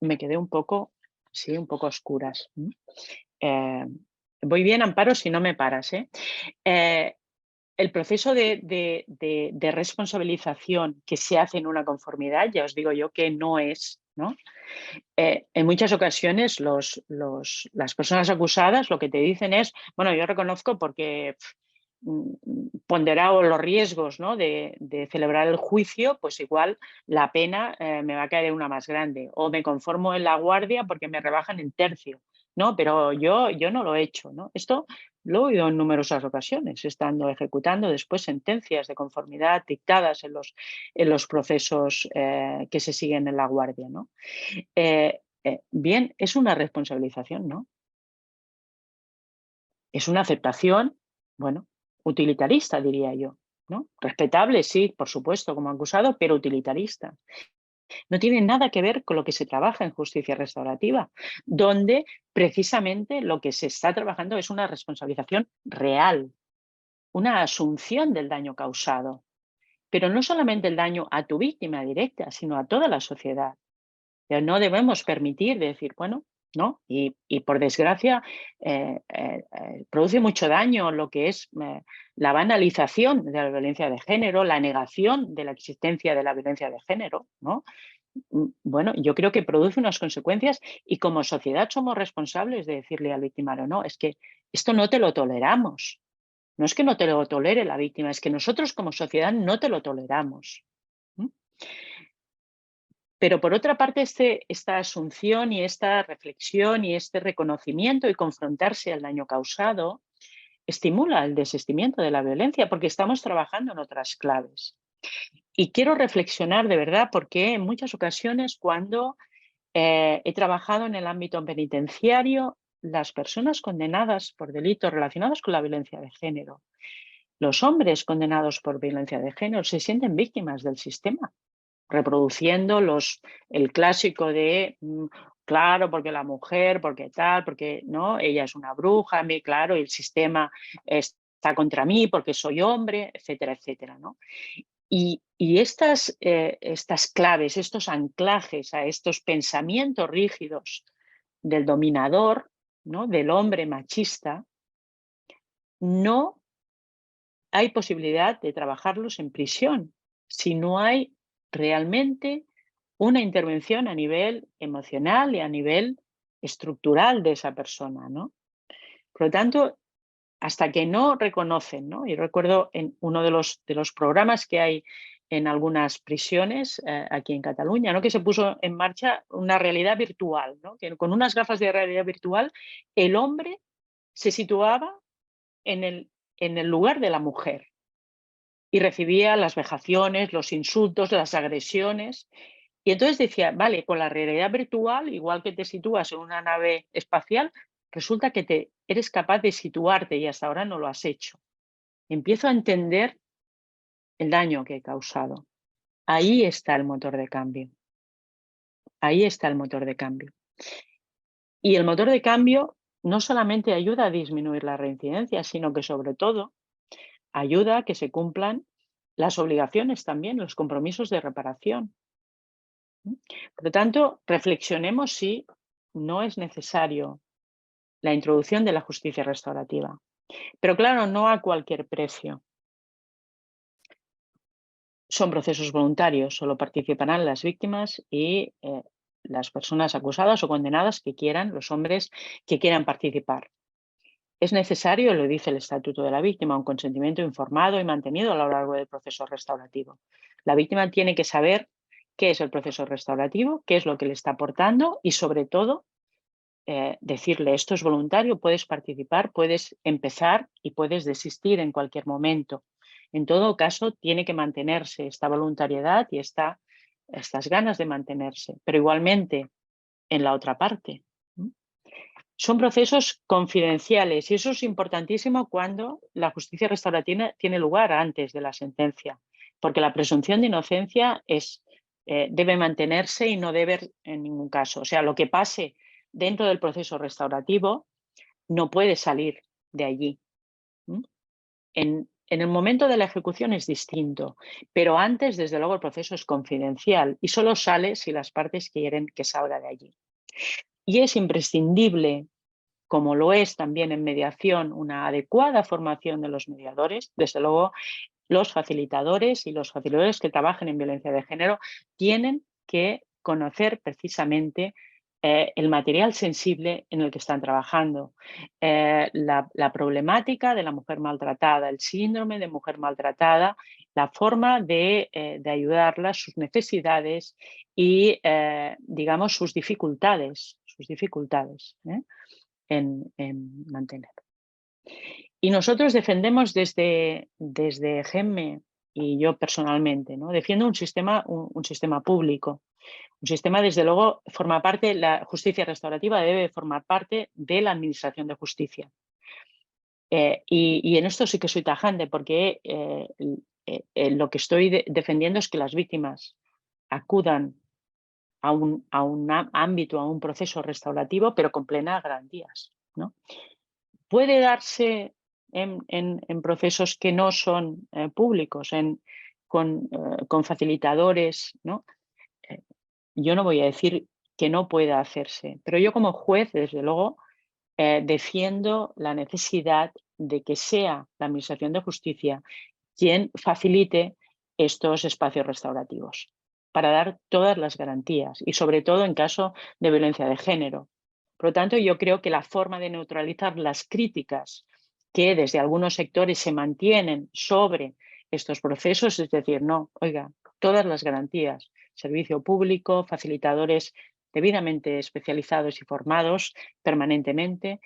me quedé un poco a oscuras. Voy bien, Amparo, si no me paras. El proceso de responsabilización que se hace en una conformidad, ya os digo yo que no es, ¿no? En muchas ocasiones las personas acusadas lo que te dicen es, bueno, yo reconozco porque ponderado los riesgos, ¿no? de celebrar el juicio, pues igual la pena me va a caer una más grande, o me conformo en la guardia porque me rebajan en tercio, ¿no? Pero yo no lo he hecho, ¿no? Esto lo he oído en numerosas ocasiones, estando ejecutando después sentencias de conformidad dictadas en los procesos que se siguen en la guardia, ¿no? Bien, es una responsabilización, ¿no? Es una aceptación, bueno, utilitarista, diría yo, ¿no? Respetable, sí, por supuesto, como acusado, pero utilitarista. No tiene nada que ver con lo que se trabaja en justicia restaurativa, donde precisamente lo que se está trabajando es una responsabilización real, una asunción del daño causado, pero no solamente el daño a tu víctima directa, sino a toda la sociedad. Pero no debemos permitir decir, bueno, ¿no? Y por desgracia produce mucho daño lo que es la banalización de la violencia de género, la negación de la existencia de la violencia de género, ¿no? Bueno, yo creo que produce unas consecuencias y como sociedad somos responsables de decirle al victimario, no, es que esto no te lo toleramos. No es que no te lo tolere la víctima, es que nosotros como sociedad no te lo toleramos. Pero por otra parte, esta asunción y esta reflexión y este reconocimiento y confrontarse al daño causado estimula el desistimiento de la violencia porque estamos trabajando en otras claves. Y quiero reflexionar de verdad porque en muchas ocasiones cuando he trabajado en el ámbito penitenciario, las personas condenadas por delitos relacionados con la violencia de género, los hombres condenados por violencia de género se sienten víctimas del sistema, reproduciendo el clásico de, claro, porque la mujer, porque tal, porque no, ella es una bruja, claro, y el sistema está contra mí porque soy hombre, etcétera, etcétera, ¿no? Y estas claves, estos anclajes a estos pensamientos rígidos del dominador, ¿no? Del hombre machista, no hay posibilidad de trabajarlos en prisión si no hay realmente una intervención a nivel emocional y a nivel estructural de esa persona, ¿no? Por lo tanto, hasta que no reconocen, ¿no? Y recuerdo en uno de los programas que hay en algunas prisiones aquí en Cataluña, ¿no? Que se puso en marcha una realidad virtual, ¿no? Que con unas gafas de realidad virtual el hombre se situaba en el lugar de la mujer y recibía las vejaciones, los insultos, las agresiones. Y entonces decía, vale, con la realidad virtual, igual que te sitúas en una nave espacial, resulta que eres capaz de situarte y hasta ahora no lo has hecho. Empiezo a entender el daño que he causado. Ahí está el motor de cambio. Ahí está el motor de cambio. Y el motor de cambio no solamente ayuda a disminuir la reincidencia, sino que sobre todo ayuda a que se cumplan las obligaciones también, los compromisos de reparación. Por lo tanto, reflexionemos si no es necesario la introducción de la justicia restaurativa. Pero claro, no a cualquier precio. Son procesos voluntarios, solo participarán las víctimas y las personas acusadas o condenadas que quieran, los hombres que quieran participar. Es necesario, lo dice el Estatuto de la Víctima, un consentimiento informado y mantenido a lo largo del proceso restaurativo. La víctima tiene que saber qué es el proceso restaurativo, qué es lo que le está aportando y, sobre todo, decirle esto es voluntario, puedes participar, puedes empezar y puedes desistir en cualquier momento. En todo caso, tiene que mantenerse esta voluntariedad y estas ganas de mantenerse, pero igualmente en la otra parte. Son procesos confidenciales y eso es importantísimo cuando la justicia restaurativa tiene lugar antes de la sentencia, porque la presunción de inocencia debe mantenerse y no debe en ningún caso. O sea, lo que pase dentro del proceso restaurativo no puede salir de allí. En el momento de la ejecución es distinto, pero antes, desde luego, el proceso es confidencial y solo sale si las partes quieren que salga de allí. Y es imprescindible, como lo es también en mediación, una adecuada formación de los mediadores. Desde luego, los facilitadores y los facilitadores que trabajen en violencia de género tienen que conocer precisamente el material sensible en el que están trabajando, la problemática de la mujer maltratada, el síndrome de mujer maltratada, la forma de ayudarla, sus necesidades y, digamos, sus dificultades en mantener. Y nosotros defendemos desde GEMME y yo personalmente, ¿no? Defiendo un sistema público. Un sistema, desde luego, forma parte, la justicia restaurativa debe formar parte de la administración de justicia. Y en esto sí que soy tajante, porque lo que estoy defendiendo es que las víctimas acudan a un ámbito, a un proceso restaurativo, pero con plenas garantías, ¿no? Puede darse en procesos que no son públicos, con facilitadores, ¿no? Yo no voy a decir que no pueda hacerse, pero yo como juez, desde luego, defiendo la necesidad de que sea la Administración de Justicia quien facilite estos espacios restaurativos para dar todas las garantías y sobre todo en caso de violencia de género. Por lo tanto, yo creo que la forma de neutralizar las críticas que desde algunos sectores se mantienen sobre estos procesos, es decir, no, oiga, todas las garantías, servicio público, facilitadores debidamente especializados y formados permanentemente,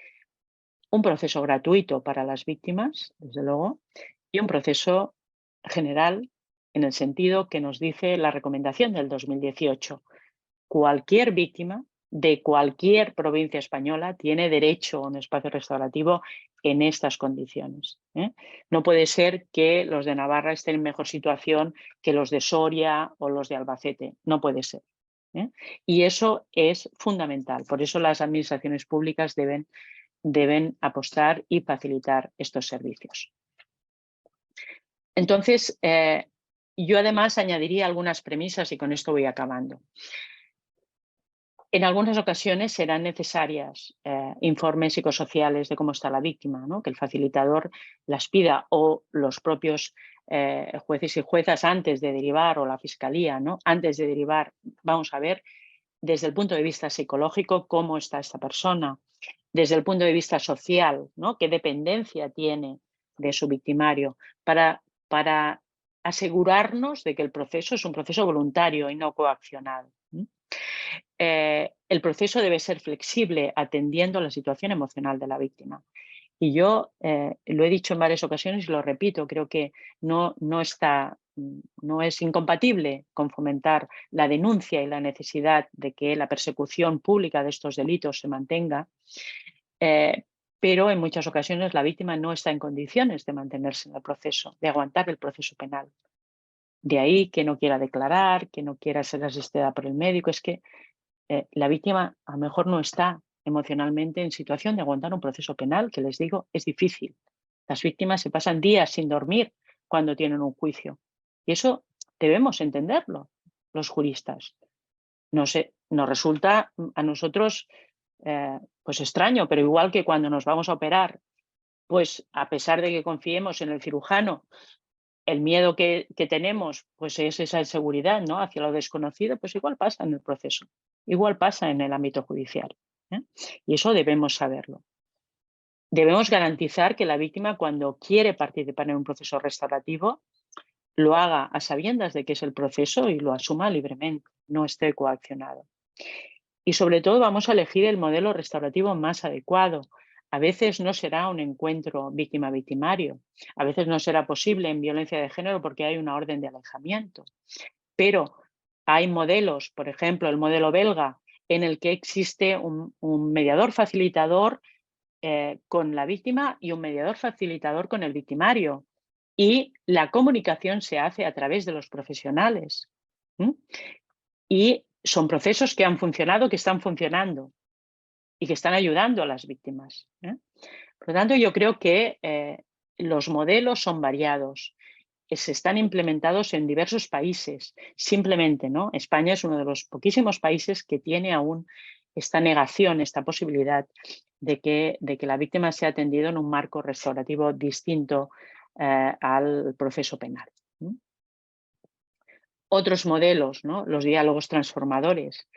un proceso gratuito para las víctimas, desde luego, y un proceso general en el sentido que nos dice la recomendación del 2018. Cualquier víctima de cualquier provincia española tiene derecho a un espacio restaurativo en estas condiciones. No puede ser que los de Navarra estén en mejor situación que los de Soria o los de Albacete. No puede ser. Y eso es fundamental. Por eso las administraciones públicas deben apostar y facilitar estos servicios. Entonces, yo además añadiría algunas premisas y con esto voy acabando. En algunas ocasiones serán necesarias informes psicosociales de cómo está la víctima, ¿no? Que el facilitador las pida o los propios jueces y juezas antes de derivar o la fiscalía, ¿no? Antes de derivar, vamos a ver desde el punto de vista psicológico cómo está esta persona, desde el punto de vista social, ¿no? Qué dependencia tiene de su victimario para asegurarnos de que el proceso es un proceso voluntario y no coaccionado. El proceso debe ser flexible, atendiendo a la situación emocional de la víctima. Y yo lo he dicho en varias ocasiones y lo repito, creo que no es incompatible con fomentar la denuncia y la necesidad de que la persecución pública de estos delitos se mantenga, pero en muchas ocasiones la víctima no está en condiciones de mantenerse en el proceso, de aguantar el proceso penal. De ahí que no quiera declarar, que no quiera ser asistida por el médico. Es que la víctima a lo mejor no está emocionalmente en situación de aguantar un proceso penal, que les digo, es difícil. Las víctimas se pasan días sin dormir cuando tienen un juicio. Y eso debemos entenderlo, los juristas. Nos resulta a nosotros pues extraño, pero igual que cuando nos vamos a operar, pues a pesar de que confiemos en el cirujano, el miedo que tenemos pues es esa inseguridad, ¿no?, hacia lo desconocido, pues igual pasa en el proceso, igual pasa en el ámbito judicial. Y eso debemos saberlo. Debemos garantizar que la víctima, cuando quiere participar en un proceso restaurativo, lo haga a sabiendas de que es el proceso y lo asuma libremente, no esté coaccionado. Y sobre todo vamos a elegir el modelo restaurativo más adecuado. A veces no será un encuentro víctima-victimario, a veces no será posible en violencia de género porque hay una orden de alejamiento, pero hay modelos, por ejemplo, el modelo belga, en el que existe un mediador facilitador con la víctima y un mediador facilitador con el victimario. Y la comunicación se hace a través de los profesionales. Y son procesos que han funcionado, que están funcionando y que están ayudando a las víctimas. Por lo tanto, yo creo que los modelos son variados, se están implementados en diversos países. Simplemente, ¿no?, España es uno de los poquísimos países que tiene aún esta negación, esta posibilidad de que la víctima sea atendida en un marco restaurativo distinto al proceso penal. Otros modelos, ¿no?, los diálogos transformadores.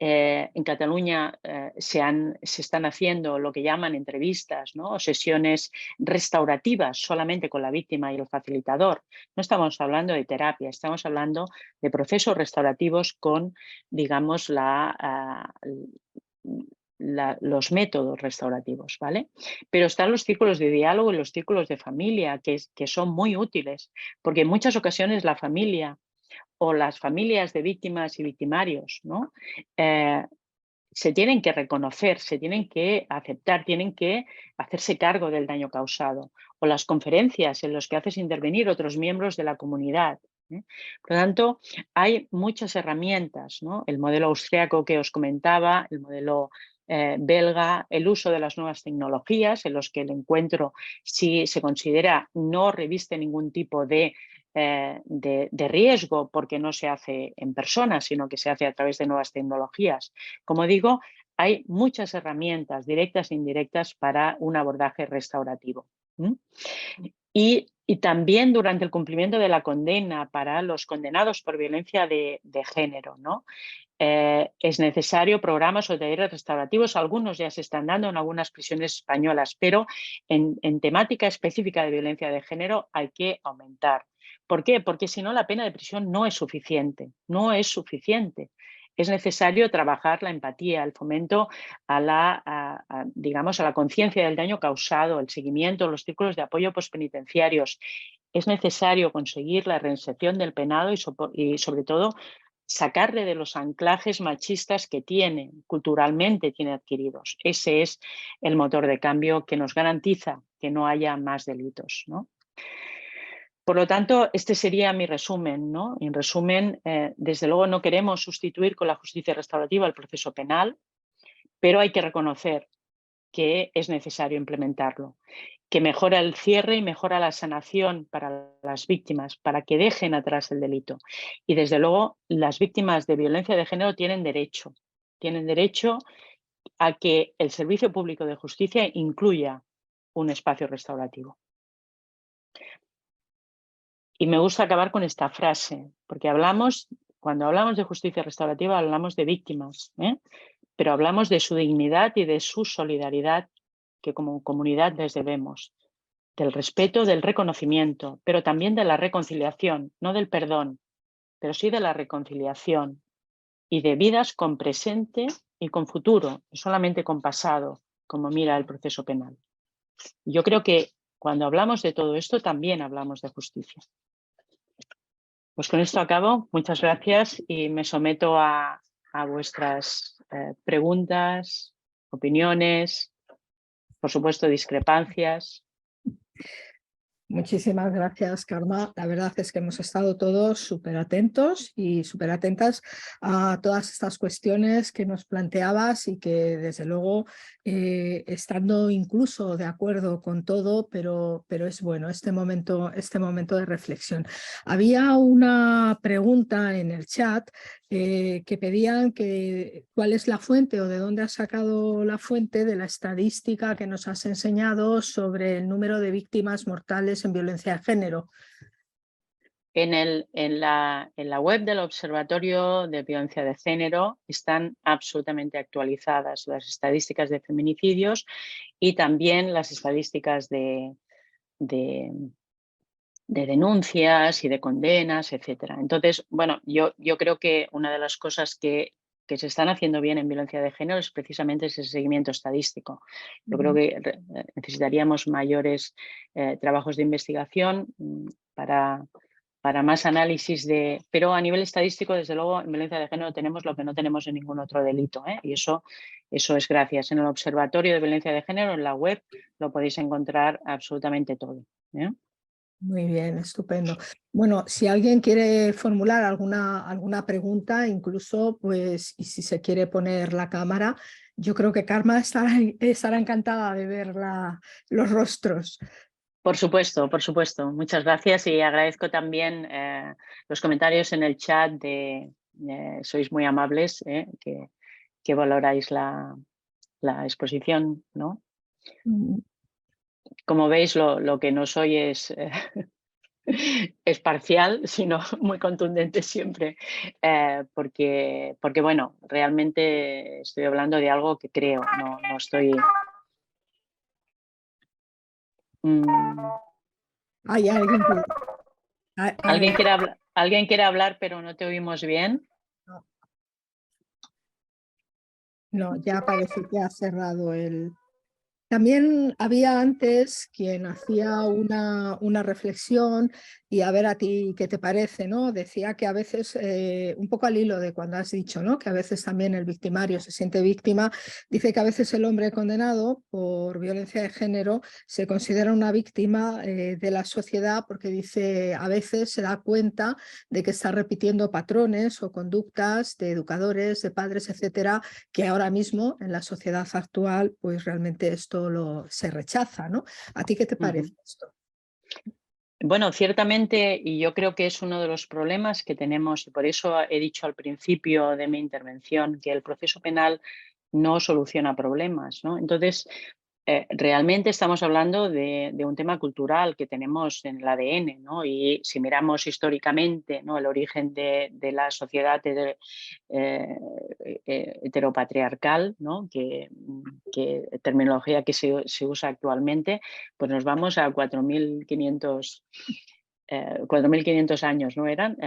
En Cataluña se están haciendo lo que llaman entrevistas, ¿no?, o sesiones restaurativas solamente con la víctima y el facilitador. No estamos hablando de terapia, estamos hablando de procesos restaurativos con, digamos, los métodos restaurativos, ¿vale? Pero están los círculos de diálogo y los círculos de familia que son muy útiles, porque en muchas ocasiones la familia o las familias de víctimas y victimarios, ¿no?, se tienen que reconocer, se tienen que aceptar, tienen que hacerse cargo del daño causado. O las conferencias en las que haces intervenir otros miembros de la comunidad. Por lo tanto, hay muchas herramientas, ¿no? El modelo austriaco que os comentaba, el modelo belga, el uso de las nuevas tecnologías en los que el encuentro, si se considera, no reviste ningún tipo de riesgo porque no se hace en persona, sino que se hace a través de nuevas tecnologías. Como digo, hay muchas herramientas directas e indirectas para un abordaje restaurativo. Y también durante el cumplimiento de la condena para los condenados por violencia de género, ¿no? Es necesario programas o talleres restaurativos, algunos ya se están dando en algunas prisiones españolas, pero en temática específica de violencia de género hay que aumentar. ¿Por qué? Porque si no la pena de prisión no es suficiente, no es suficiente. Es necesario trabajar la empatía, el fomento digamos, a la conciencia del daño causado, el seguimiento, los círculos de apoyo postpenitenciarios. Es necesario conseguir la reinserción del penado y sobre todo, sacarle de los anclajes machistas que culturalmente tiene adquiridos. Ese es el motor de cambio que nos garantiza que no haya más delitos, ¿no? Por lo tanto, este sería mi resumen, ¿no? En resumen, desde luego no queremos sustituir con la justicia restaurativa el proceso penal, pero hay que reconocer que es necesario implementarlo, que mejora el cierre y mejora la sanación para las víctimas, para que dejen atrás el delito. Y desde luego, las víctimas de violencia de género tienen derecho a que el Servicio Público de Justicia incluya un espacio restaurativo. Y me gusta acabar con esta frase, porque cuando hablamos de justicia restaurativa hablamos de víctimas, pero hablamos de su dignidad y de su solidaridad que como comunidad les debemos. del respeto, del reconocimiento, pero también de la reconciliación, no del perdón, pero sí de la reconciliación y de vidas con presente y con futuro, no solamente con pasado, como mira el proceso penal. Yo creo que cuando hablamos de todo esto también hablamos de justicia. Pues con esto acabo. Muchas gracias y me someto a vuestras preguntas, opiniones, por supuesto discrepancias. Muchísimas gracias, Karma. La verdad es que hemos estado todos súper atentos y súper atentas a todas estas cuestiones que nos planteabas y que desde luego, estando incluso de acuerdo con todo, pero es bueno este momento de reflexión. Había una pregunta en el chat que pedían cuál es la fuente o de dónde has sacado la fuente de la estadística que nos has enseñado sobre el número de víctimas mortales en violencia de género. En la web del Observatorio de Violencia de Género están absolutamente actualizadas las estadísticas de feminicidios y también las estadísticas de denuncias y de condenas, etcétera. Entonces, bueno, yo creo que una de las cosas que se están haciendo bien en violencia de género es precisamente ese seguimiento estadístico. Yo creo que necesitaríamos mayores trabajos de investigación para más análisis pero a nivel estadístico, desde luego, en violencia de género tenemos lo que no tenemos en ningún otro delito, y eso es gracias. En el Observatorio de Violencia de Género, en la web, lo podéis encontrar absolutamente todo. Muy bien, estupendo. Bueno, si alguien quiere formular alguna pregunta, incluso, pues, y si se quiere poner la cámara, yo creo que Karma estará encantada de ver los rostros. Por supuesto, por supuesto. Muchas gracias y agradezco también los comentarios en el chat sois muy amables, que valoráis la exposición, ¿no? Como veis, lo que no soy es parcial, sino muy contundente siempre, porque bueno, realmente estoy hablando de algo que creo, no estoy... Hay alguien que... ¿Alguien quiere hablar, pero no te oímos bien? No, ya parece que ha cerrado el... También había antes quien hacía una reflexión y a ver a ti qué te parece, ¿no? Decía que a veces, un poco al hilo de cuando has dicho, ¿no? Que a veces también el victimario se siente víctima, dice que a veces el hombre condenado por violencia de género se considera una víctima de la sociedad porque dice a veces se da cuenta de que está repitiendo patrones o conductas de educadores, de padres, etcétera, que ahora mismo en la sociedad actual pues realmente esto se rechaza, ¿no? ¿A ti qué te parece esto? Bueno, ciertamente, y yo creo que es uno de los problemas que tenemos, y por eso he dicho al principio de mi intervención que el proceso penal no soluciona problemas, ¿no? Entonces, realmente estamos hablando de un tema cultural que tenemos en el ADN, ¿no? Y si miramos históricamente, ¿no?, el origen de la sociedad heteropatriarcal, ¿no?, que terminología que se usa actualmente, pues nos vamos a 4.500 años, ¿no eran?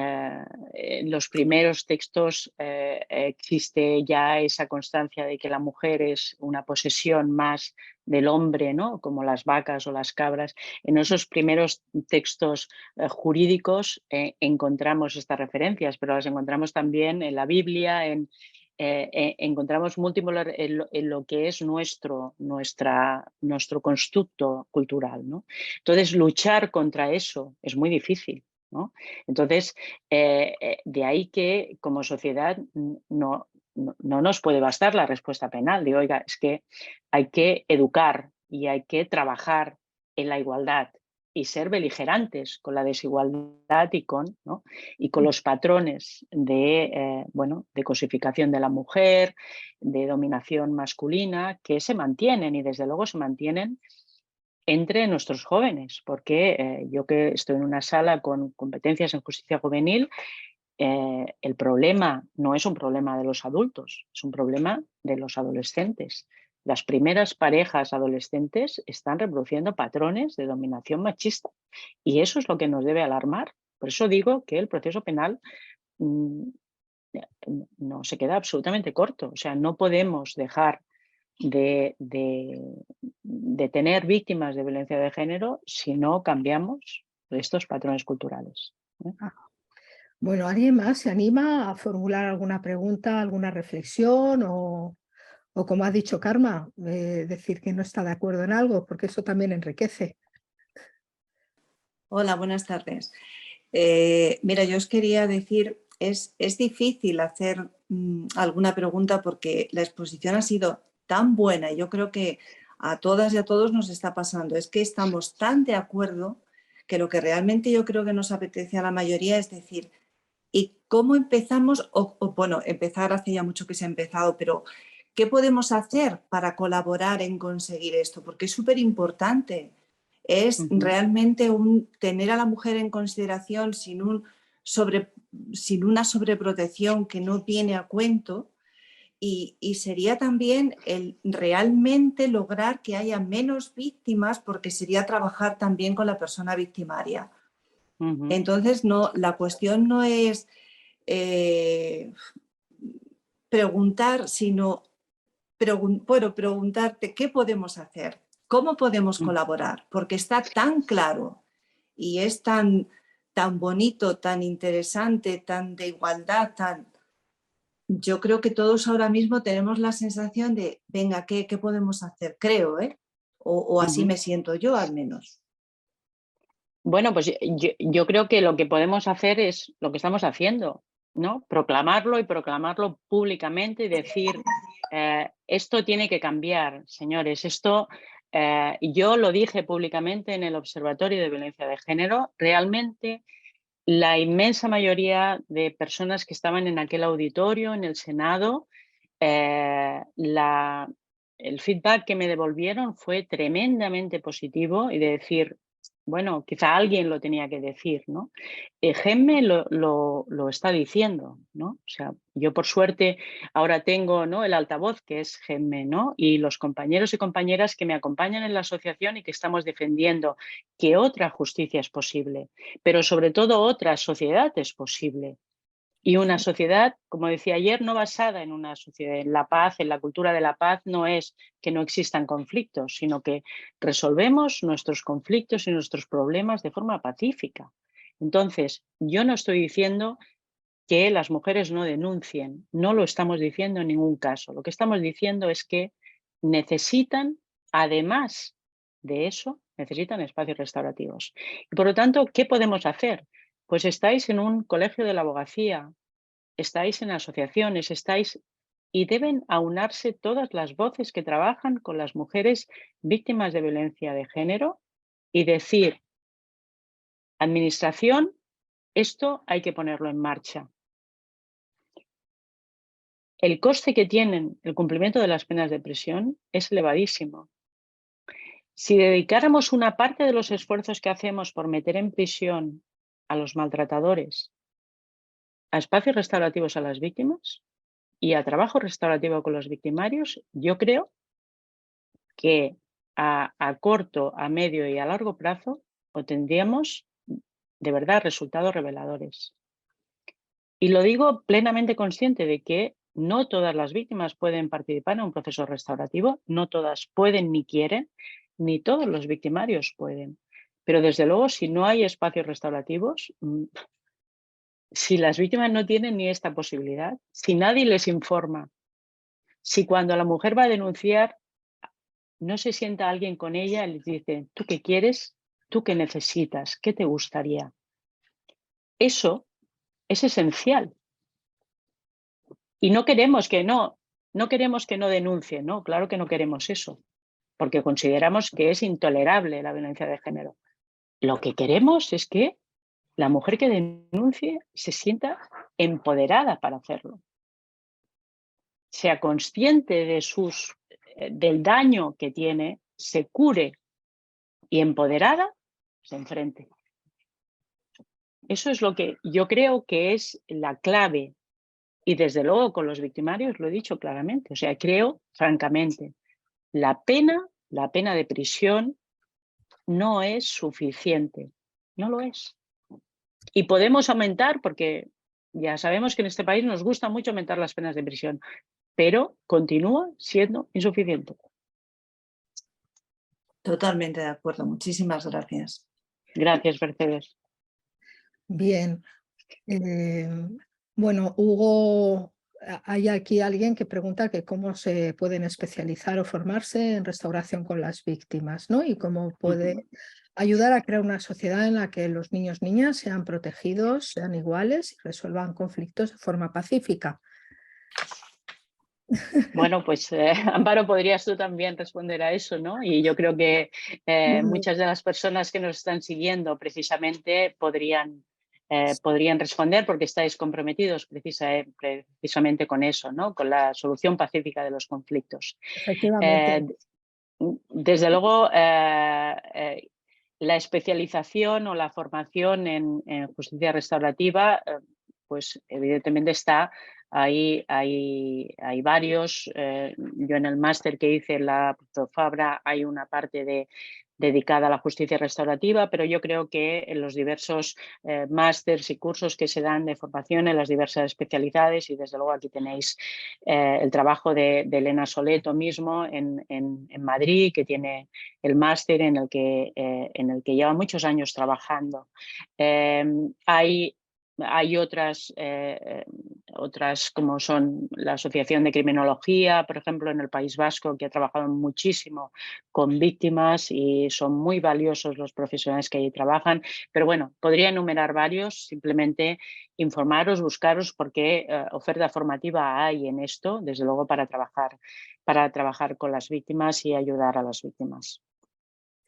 En los primeros textos existe ya esa constancia de que la mujer es una posesión más del hombre, ¿no?, como las vacas o las cabras. En esos primeros textos jurídicos encontramos estas referencias, pero las encontramos también en la Biblia, encontramos múltiples en lo que es nuestro constructo cultural, ¿no? Entonces, luchar contra eso es muy difícil, ¿no? Entonces, de ahí que como sociedad no nos puede bastar la respuesta penal. Digo, oiga, es que hay que educar y hay que trabajar en la igualdad y ser beligerantes con la desigualdad y con los patrones de cosificación de la mujer, de dominación masculina, que se mantienen y desde luego se mantienen entre nuestros jóvenes, porque yo que estoy en una sala con competencias en justicia juvenil, el problema no es un problema de los adultos, es un problema de los adolescentes. las primeras parejas adolescentes están reproduciendo patrones de dominación machista. Y eso es lo que nos debe alarmar. Por eso digo que el proceso penal no se queda absolutamente corto. O sea, no podemos dejar de tener víctimas de violencia de género si no cambiamos estos patrones culturales. Bueno, ¿alguien más se anima a formular alguna pregunta, alguna reflexión o como ha dicho Karma, decir que no está de acuerdo en algo, porque eso también enriquece? Hola, buenas tardes. Mira, yo os quería decir, es difícil hacer alguna pregunta porque la exposición ha sido tan buena y yo creo que a todas y a todos nos está pasando. Es que estamos tan de acuerdo que lo que realmente yo creo que nos apetece a la mayoría es decir, ¿y cómo empezamos? Bueno, empezar hace ya mucho que se ha empezado, pero ¿qué podemos hacer para colaborar en conseguir esto? Porque es súper importante. Es realmente tener a la mujer en consideración sin una sobreprotección que no viene a cuento y sería también el realmente lograr que haya menos víctimas porque sería trabajar también con la persona victimaria. Entonces, la cuestión no es preguntar, sino preguntarte qué podemos hacer, cómo podemos colaborar, porque está tan claro y es tan bonito, tan interesante, tan de igualdad, yo creo que todos ahora mismo tenemos la sensación de, venga, ¿qué podemos hacer? Creo, o así me siento yo al menos. Bueno, pues yo creo que lo que podemos hacer es lo que estamos haciendo, ¿no? Proclamarlo y proclamarlo públicamente y decir, esto tiene que cambiar, señores. Esto, yo lo dije públicamente en el Observatorio de Violencia de Género. Realmente la inmensa mayoría de personas que estaban en aquel auditorio, en el Senado, el feedback que me devolvieron fue tremendamente positivo y de decir, bueno, quizá alguien lo tenía que decir, ¿no? Gemme lo está diciendo, ¿no? O sea, yo por suerte ahora tengo, ¿no?, el altavoz que es Gemme, ¿no? Y los compañeros y compañeras que me acompañan en la asociación y que estamos defendiendo que otra justicia es posible, pero sobre todo otra sociedad es posible. Y una sociedad, como decía ayer, no basada en una sociedad, en la paz, en la cultura de la paz, no es que no existan conflictos, sino que resolvemos nuestros conflictos y nuestros problemas de forma pacífica. Entonces, yo no estoy diciendo que las mujeres no denuncien, no lo estamos diciendo en ningún caso. Lo que estamos diciendo es que necesitan, además de eso, necesitan espacios restaurativos. Y por lo tanto, ¿qué podemos hacer? Pues estáis en un colegio de la abogacía, estáis en asociaciones, y deben aunarse todas las voces que trabajan con las mujeres víctimas de violencia de género y decir, administración, esto hay que ponerlo en marcha. El coste que tienen el cumplimiento de las penas de prisión es elevadísimo. Si dedicáramos una parte de los esfuerzos que hacemos por meter en prisión a los maltratadores a espacios restaurativos a las víctimas y a trabajo restaurativo con los victimarios, yo creo que a corto, a medio y a largo plazo obtendríamos de verdad resultados reveladores. Y lo digo plenamente consciente de que no todas las víctimas pueden participar en un proceso restaurativo, no todas pueden ni quieren, ni todos los victimarios pueden. Pero desde luego, si no hay espacios restaurativos, si las víctimas no tienen ni esta posibilidad, si nadie les informa, si cuando la mujer va a denunciar no se sienta alguien con ella y les dice, ¿tú qué quieres? ¿Tú qué necesitas? ¿Qué te gustaría? Eso es esencial. Y no queremos que no denuncien, ¿no? Claro que no queremos eso, porque consideramos que es intolerable la violencia de género. Lo que queremos es que la mujer que denuncie se sienta empoderada para hacerlo, sea consciente del daño que tiene, se cure y empoderada se enfrente. Eso es lo que yo creo que es la clave. Y desde luego con los victimarios lo he dicho claramente. O sea, creo francamente la pena de prisión no es suficiente, no lo es. Y podemos aumentar, porque ya sabemos que en este país nos gusta mucho aumentar las penas de prisión, pero continúa siendo insuficiente. Totalmente de acuerdo. Muchísimas gracias. Gracias, Mercedes. Bien. Bueno, Hugo, hay aquí alguien que pregunta que cómo se pueden especializar o formarse en restauración con las víctimas, ¿no? Y cómo puede ayudar a crear una sociedad en la que los niños y niñas sean protegidos, sean iguales y resuelvan conflictos de forma pacífica. Bueno, pues Amparo, podrías tú también responder a eso, ¿no? Y yo creo que muchas de las personas que nos están siguiendo precisamente podrían responder, porque estáis comprometidos precisamente con eso, ¿no? Con la solución pacífica de los conflictos. Efectivamente. Desde luego, la especialización o la formación en justicia restaurativa, pues evidentemente está ahí, hay varios. Yo en el máster que hice en la Fabra hay una parte dedicada a la justicia restaurativa, pero yo creo que en los diversos másters y cursos que se dan de formación en las diversas especialidades, y desde luego aquí tenéis el trabajo de Elena Soleto mismo en Madrid, que tiene el máster en el que lleva muchos años trabajando. Hay otras como son la Asociación de Criminología, por ejemplo, en el País Vasco, que ha trabajado muchísimo con víctimas y son muy valiosos los profesionales que allí trabajan. Pero bueno, podría enumerar varios, simplemente informaros, buscaros, porque oferta formativa hay en esto, desde luego, para trabajar con las víctimas y ayudar a las víctimas.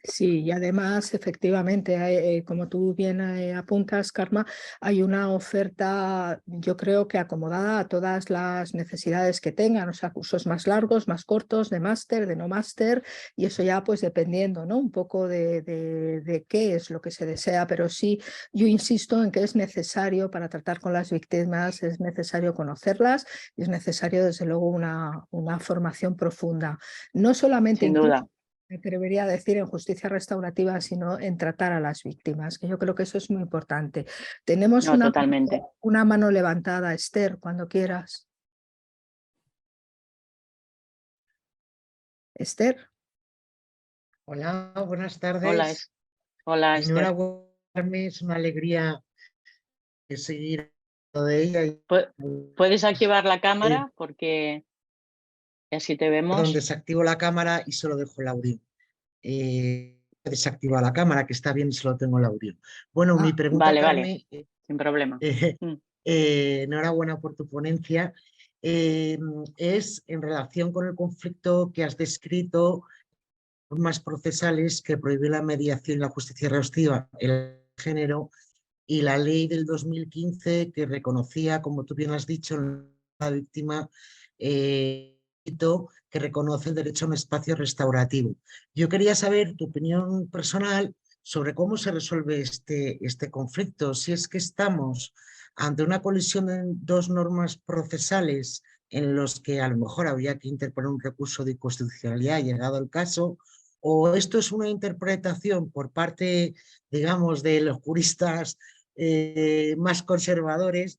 Sí, y además, efectivamente, como tú bien apuntas, Karma, hay una oferta, yo creo que acomodada a todas las necesidades que tengan, o sea, cursos más largos, más cortos, de máster, de no máster, y eso ya pues dependiendo, ¿no? Un poco de qué es lo que se desea, pero sí, yo insisto en que es necesario para tratar con las víctimas, es necesario conocerlas y es necesario, desde luego, una formación profunda. No solamente Sin duda. Me atrevería a decir en justicia restaurativa, sino en tratar a las víctimas, que yo creo que eso es muy importante. Tenemos Totalmente. una mano levantada, Esther, cuando quieras. Esther. Hola, buenas Hola, tardes. hola, Esther. Enhorabuena, es una alegría seguir de ella. ¿Puedes activar la cámara? Porque así te vemos. Perdón, desactivo la cámara y solo dejo el audio. Desactivo la cámara, que está bien, solo tengo el audio. Bueno, mi pregunta, Vale, Carmen, sin problema. Enhorabuena por tu ponencia. Es en relación con el conflicto que has descrito, normas procesales que prohíben la mediación y la justicia restaurativa, el género, y la ley del 2015 que reconocía, como tú bien has dicho, la víctima, que reconoce el derecho a un espacio restaurativo. Yo quería saber tu opinión personal sobre cómo se resuelve este conflicto, si es que estamos ante una colisión de dos normas procesales en los que a lo mejor habría que interponer un recurso de inconstitucionalidad llegado el caso, o esto es una interpretación por parte, digamos, de los juristas más conservadores,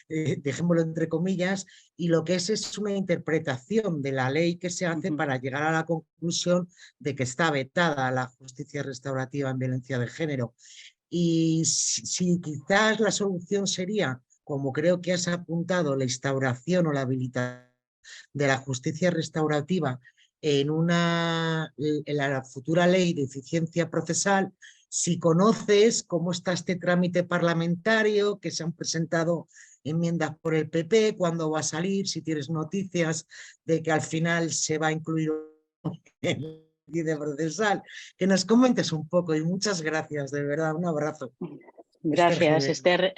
dejémoslo entre comillas, y lo que es una interpretación de la ley que se hace para llegar a la conclusión de que está vetada la justicia restaurativa en violencia de género. Y si quizás la solución sería, como creo que has apuntado, la instauración o la habilitación de la justicia restaurativa en la futura ley de eficiencia procesal, si conoces cómo está este trámite parlamentario, que se han presentado enmiendas por el PP, cuándo va a salir, si tienes noticias de que al final se va a incluir en de procesal, que nos comentes un poco, y muchas gracias, de verdad, un abrazo. Gracias, Esther.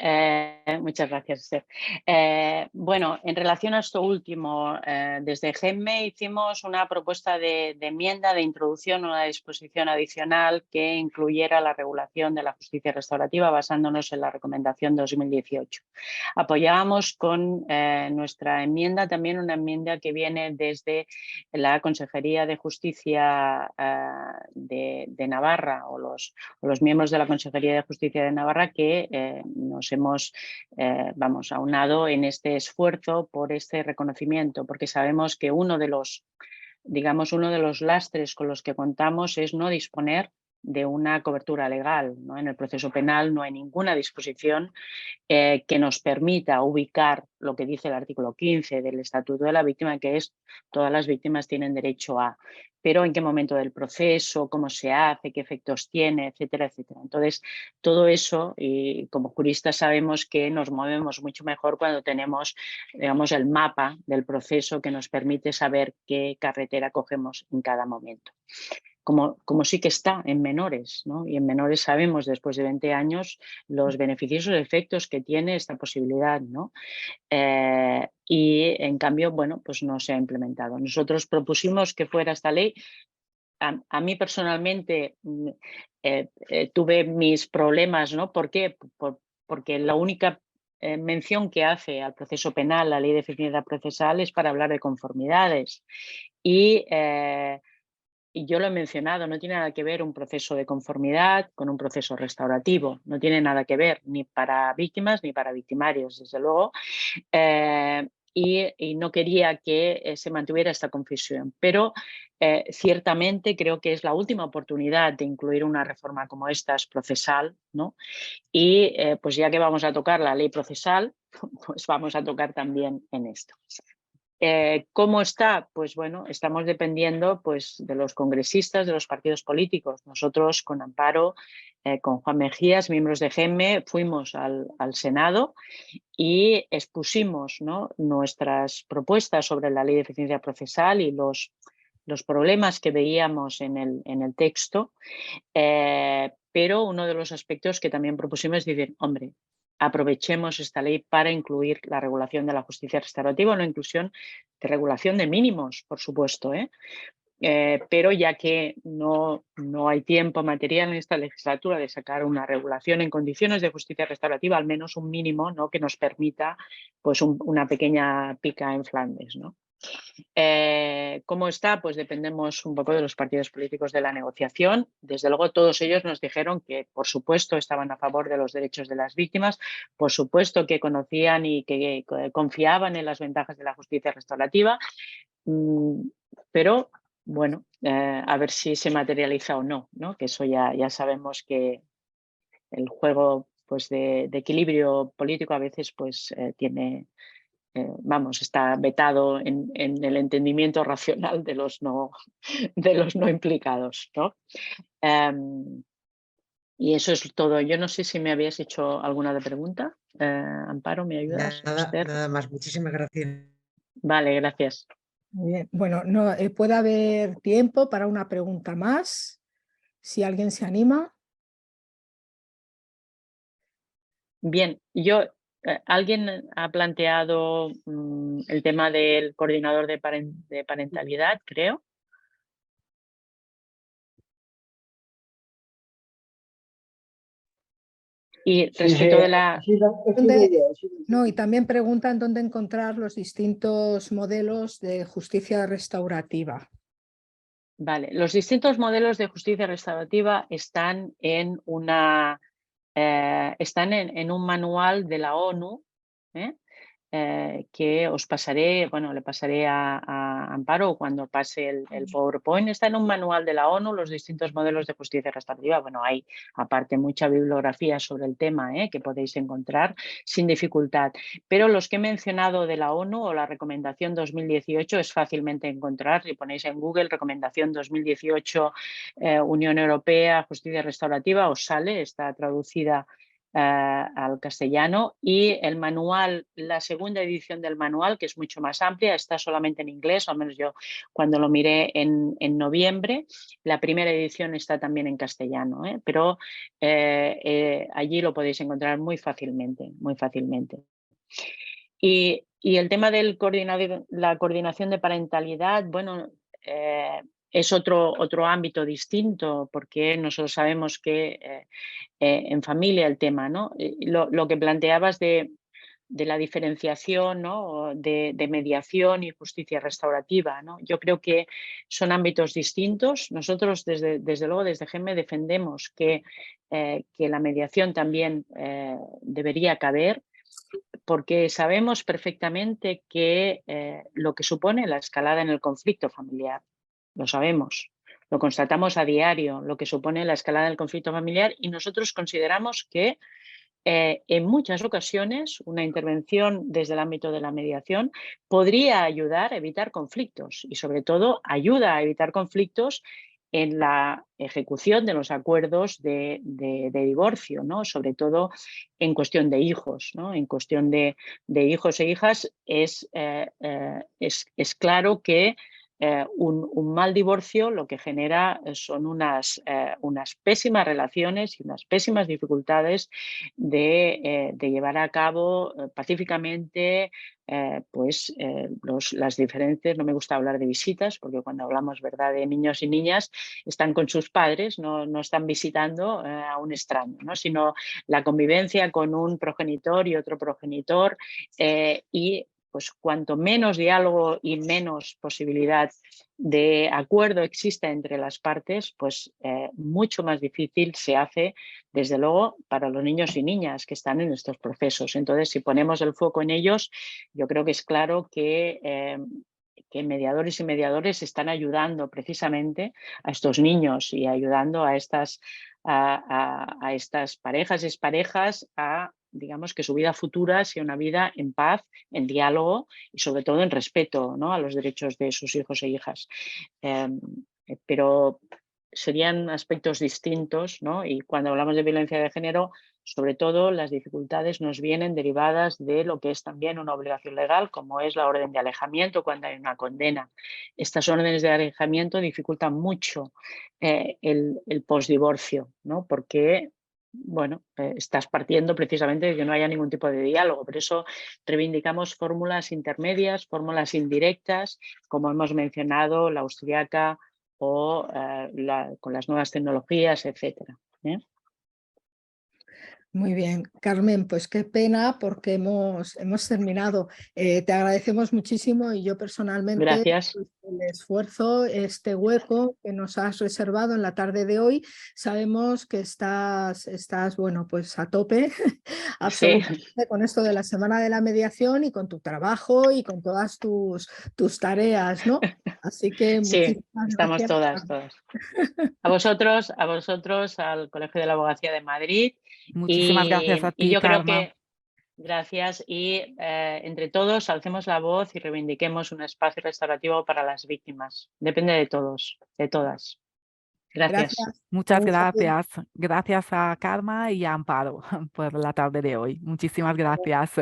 Muchas gracias, Esther. Bueno, en relación a esto último, desde GEMME hicimos una propuesta de enmienda de introducción a una disposición adicional que incluyera la regulación de la justicia restaurativa basándonos en la recomendación 2018. Apoyábamos con nuestra enmienda también una enmienda que viene desde la Consejería de Justicia de Navarra o los miembros de la Consejería de Justicia de Navarra que nos hemos aunado en este esfuerzo por este reconocimiento, porque sabemos que uno de los lastres con los que contamos es no disponer de una cobertura legal, ¿no? En el proceso penal no hay ninguna disposición que nos permita ubicar lo que dice el artículo 15 del Estatuto de la Víctima, que es todas las víctimas tienen derecho a, pero en qué momento del proceso, cómo se hace, qué efectos tiene, etcétera, etcétera. Entonces, todo eso, y como juristas sabemos que nos movemos mucho mejor cuando tenemos, digamos, el mapa del proceso que nos permite saber qué carretera cogemos en cada momento. Como sí que está en menores, ¿no? Y en menores sabemos después de 20 años los beneficiosos efectos que tiene esta posibilidad, ¿no? Y en cambio, bueno, pues no se ha implementado. Nosotros propusimos que fuera esta ley. A mí personalmente tuve mis problemas, ¿no? ¿Por qué? Porque la única mención que hace al proceso penal la ley de eficiencia procesal es para hablar de conformidades. Y yo lo he mencionado, no tiene nada que ver un proceso de conformidad con un proceso restaurativo, no tiene nada que ver ni para víctimas ni para victimarios, desde luego, y no quería que se mantuviera esta confusión, pero ciertamente creo que es la última oportunidad de incluir una reforma como esta, es procesal, ¿no? Y pues ya que vamos a tocar la ley procesal, pues vamos a tocar también en esto. ¿Cómo está? Pues bueno, estamos dependiendo pues, de los congresistas, de los partidos políticos. Nosotros con Amparo, con Juan Mejías, miembros de GEMME, fuimos al Senado y expusimos, ¿no?, nuestras propuestas sobre la ley de eficiencia procesal y los problemas que veíamos en el texto, pero uno de los aspectos que también propusimos es decir, hombre, aprovechemos esta ley para incluir la regulación de la justicia restaurativa, una inclusión de regulación de mínimos, por supuesto, pero ya que no hay tiempo material en esta legislatura de sacar una regulación en condiciones de justicia restaurativa, al menos un mínimo, ¿no?, que nos permita pues, una pequeña pica en Flandes, ¿no? ¿Cómo está? Pues dependemos un poco de los partidos políticos de la negociación. Desde luego todos ellos nos dijeron que por supuesto estaban a favor de los derechos de las víctimas, por supuesto que conocían y que confiaban en las ventajas de la justicia restaurativa, pero bueno, a ver si se materializa o no, ¿no? Que eso ya sabemos que el juego pues, de equilibrio político a veces pues, tiene... está vetado en el entendimiento racional de los no implicados, ¿no? Y eso es todo. Yo no sé si me habías hecho alguna otra pregunta. Amparo, ¿me ayudas? Nada más. Muchísimas gracias. Vale, gracias. Muy bien. Bueno, no, puede haber tiempo para una pregunta más, si alguien se anima. Bien, alguien ha planteado el tema del coordinador de parentalidad, creo. Y respecto de la... No, y también preguntan dónde encontrar los distintos modelos de justicia restaurativa. Vale, los distintos modelos de justicia restaurativa están en un manual de la ONU, que os pasaré, bueno, le pasaré a Amparo cuando pase el PowerPoint. Está en un manual de la ONU, los distintos modelos de justicia restaurativa. Bueno, hay aparte mucha bibliografía sobre el tema que podéis encontrar sin dificultad. Pero los que he mencionado de la ONU o la recomendación 2018 es fácilmente encontrar. Si ponéis en Google recomendación 2018 Unión Europea, justicia restaurativa, os sale, está traducida al castellano, y el manual, la segunda edición del manual, que es mucho más amplia, está solamente en inglés, al menos yo cuando lo miré en noviembre. La primera edición está también en castellano, pero allí lo podéis encontrar muy fácilmente, muy fácilmente. Y el tema del la coordinación de parentalidad, bueno, es otro ámbito distinto, porque nosotros sabemos que en familia el tema, ¿no? Lo que planteabas de la diferenciación, ¿no? de mediación y justicia restaurativa, ¿no? Yo creo que son ámbitos distintos. Nosotros, desde luego, desde GEME defendemos que la mediación también debería caber, porque sabemos perfectamente que lo que supone la escalada en el conflicto familiar, lo sabemos, lo constatamos a diario, lo que supone la escalada del conflicto familiar, y nosotros consideramos que en muchas ocasiones una intervención desde el ámbito de la mediación podría ayudar a evitar conflictos, y sobre todo ayuda a evitar conflictos en la ejecución de los acuerdos de divorcio, ¿no? Sobre todo en cuestión de hijos, ¿no? En cuestión de hijos e hijas es claro que un mal divorcio lo que genera son unas pésimas relaciones y unas pésimas dificultades de llevar a cabo pacíficamente las diferentes, no me gusta hablar de visitas, porque cuando hablamos, ¿verdad?, de niños y niñas, están con sus padres, no están visitando a un extraño, ¿no? Sino la convivencia con un progenitor y otro progenitor, y pues cuanto menos diálogo y menos posibilidad de acuerdo exista entre las partes, pues mucho más difícil se hace, desde luego, para los niños y niñas que están en estos procesos. Entonces, si ponemos el foco en ellos, yo creo que es claro que mediadores y mediadores están ayudando precisamente a estos niños y ayudando a estas parejas y exparejas a, digamos, que su vida futura sea una vida en paz, en diálogo y sobre todo en respeto, ¿no?, a los derechos de sus hijos e hijas. Pero serían aspectos distintos, ¿no? Y cuando hablamos de violencia de género, sobre todo las dificultades nos vienen derivadas de lo que es también una obligación legal, como es la orden de alejamiento cuando hay una condena. Estas órdenes de alejamiento dificultan mucho el postdivorcio, ¿no? Porque, bueno, estás partiendo precisamente de que no haya ningún tipo de diálogo. Por eso reivindicamos fórmulas intermedias, fórmulas indirectas, como hemos mencionado, la austriaca o con las nuevas tecnologías, etcétera. Muy bien, Carmen, pues qué pena porque hemos terminado. Te agradecemos muchísimo y yo personalmente Gracias. el esfuerzo, este hueco que nos has reservado en la tarde de hoy. Sabemos que estás bueno, pues a tope absolutamente con esto de la Semana de la Mediación y con tu trabajo y con todas tus tareas, ¿no? Así que sí, muchísimas estamos gracias. todas. A vosotros, al Colegio de la Abogacía de Madrid. Muchísimas gracias a ti, y yo Karma. creo que gracias, y entre todos alcemos la voz y reivindiquemos un espacio restaurativo para las víctimas. Depende de todos, de todas. Gracias. Muchas gracias. Gracias a Karma y a Amparo por la tarde de hoy. Muchísimas gracias.